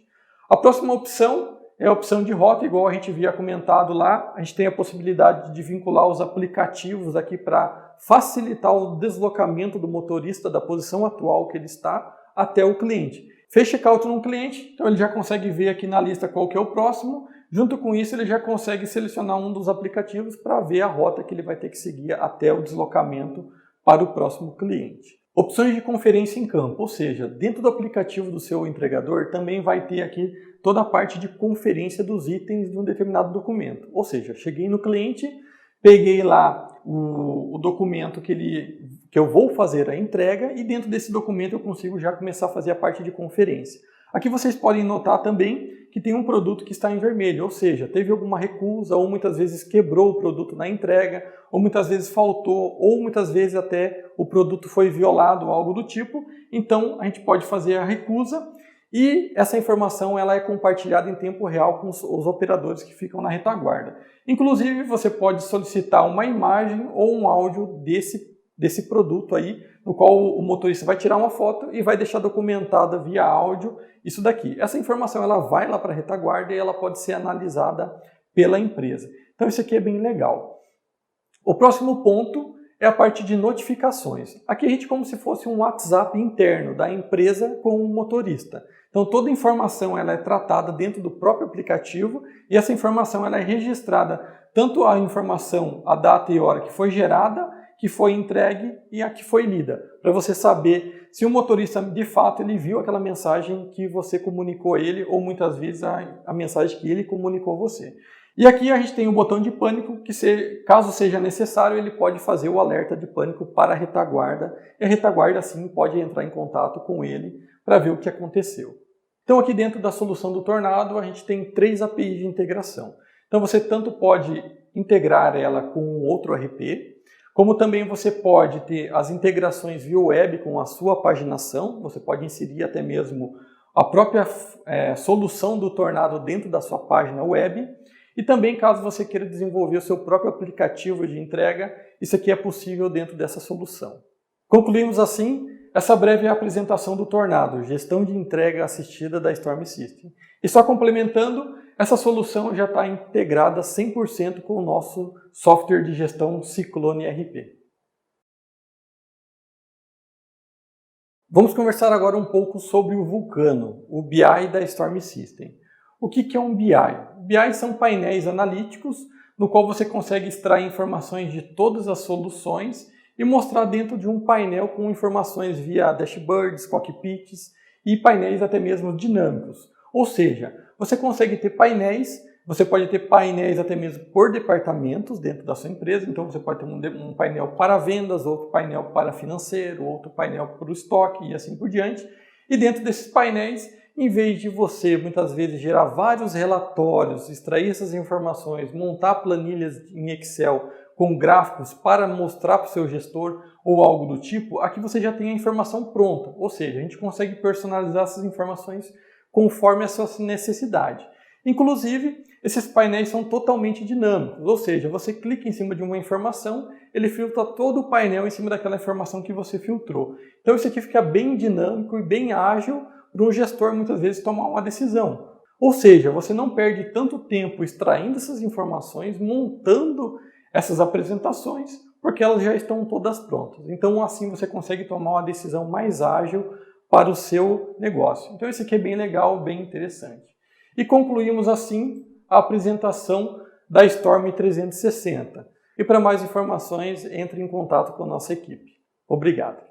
A próxima opção é a opção de rota, igual a gente havia comentado lá. A gente tem a possibilidade de vincular os aplicativos aqui para facilitar o deslocamento do motorista da posição atual que ele está até o cliente. Fez check-out num cliente, então ele já consegue ver aqui na lista qual que é o próximo. Junto com isso, ele já consegue selecionar um dos aplicativos para ver a rota que ele vai ter que seguir até o deslocamento para o próximo cliente. Opções de conferência em campo, ou seja, dentro do aplicativo do seu entregador também vai ter aqui toda a parte de conferência dos itens de um determinado documento. Ou seja, cheguei no cliente, peguei lá o documento que eu vou fazer a entrega e dentro desse documento eu consigo já começar a fazer a parte de conferência. Aqui vocês podem notar também que tem um produto que está em vermelho, ou seja, teve alguma recusa ou muitas vezes quebrou o produto na entrega, ou muitas vezes faltou, ou muitas vezes até o produto foi violado, algo do tipo. Então a gente pode fazer a recusa e essa informação ela é compartilhada em tempo real com os operadores que ficam na retaguarda. Inclusive você pode solicitar uma imagem ou um áudio desse produto aí, no qual o motorista vai tirar uma foto e vai deixar documentada via áudio isso daqui. Essa informação ela vai lá para a retaguarda e ela pode ser analisada pela empresa. Então isso aqui é bem legal. O próximo ponto é a parte de notificações. Aqui a gente como se fosse um WhatsApp interno da empresa com o motorista. Então toda informação ela é tratada dentro do próprio aplicativo e essa informação ela é registrada, tanto a informação, a data e hora que foi gerada, que foi entregue e a que foi lida, para você saber se o motorista de fato ele viu aquela mensagem que você comunicou a ele ou muitas vezes a mensagem que ele comunicou a você. E aqui a gente tem o botão de pânico que caso seja necessário ele pode fazer o alerta de pânico para a retaguarda e a retaguarda assim pode entrar em contato com ele para ver o que aconteceu. Então aqui dentro da solução do Tornado a gente tem 3 APIs de integração. Então você tanto pode integrar ela com outro RP, como também você pode ter as integrações via web com a sua paginação, você pode inserir até mesmo a própria solução do Tornado dentro da sua página web, e também caso você queira desenvolver o seu próprio aplicativo de entrega, isso aqui é possível dentro dessa solução. Concluímos assim essa breve apresentação do Tornado, gestão de entrega assistida da Storm System. E só complementando, essa solução já está integrada 100% com o nosso software de gestão Cyclone ERP. Vamos conversar agora um pouco sobre o Vulcano, o BI da Storm System. O que é um BI? BI são painéis analíticos no qual você consegue extrair informações de todas as soluções e mostrar dentro de um painel com informações via dashboards, cockpits e painéis até mesmo dinâmicos. Ou seja, você consegue ter painéis Você pode ter painéis até mesmo por departamentos dentro da sua empresa. Então você pode ter um painel para vendas, outro painel para financeiro, outro painel para o estoque e assim por diante. E dentro desses painéis, em vez de você muitas vezes gerar vários relatórios, extrair essas informações, montar planilhas em Excel com gráficos para mostrar para o seu gestor ou algo do tipo, aqui você já tem a informação pronta. Ou seja, a gente consegue personalizar essas informações conforme a sua necessidade. Inclusive, esses painéis são totalmente dinâmicos, ou seja, você clica em cima de uma informação, ele filtra todo o painel em cima daquela informação que você filtrou. Então isso aqui fica bem dinâmico e bem ágil para um gestor muitas vezes tomar uma decisão. Ou seja, você não perde tanto tempo extraindo essas informações, montando essas apresentações, porque elas já estão todas prontas. Então assim você consegue tomar uma decisão mais ágil para o seu negócio. Então isso aqui é bem legal, bem interessante. E concluímos assim a apresentação da Storm 360. E para mais informações, entre em contato com a nossa equipe. Obrigado.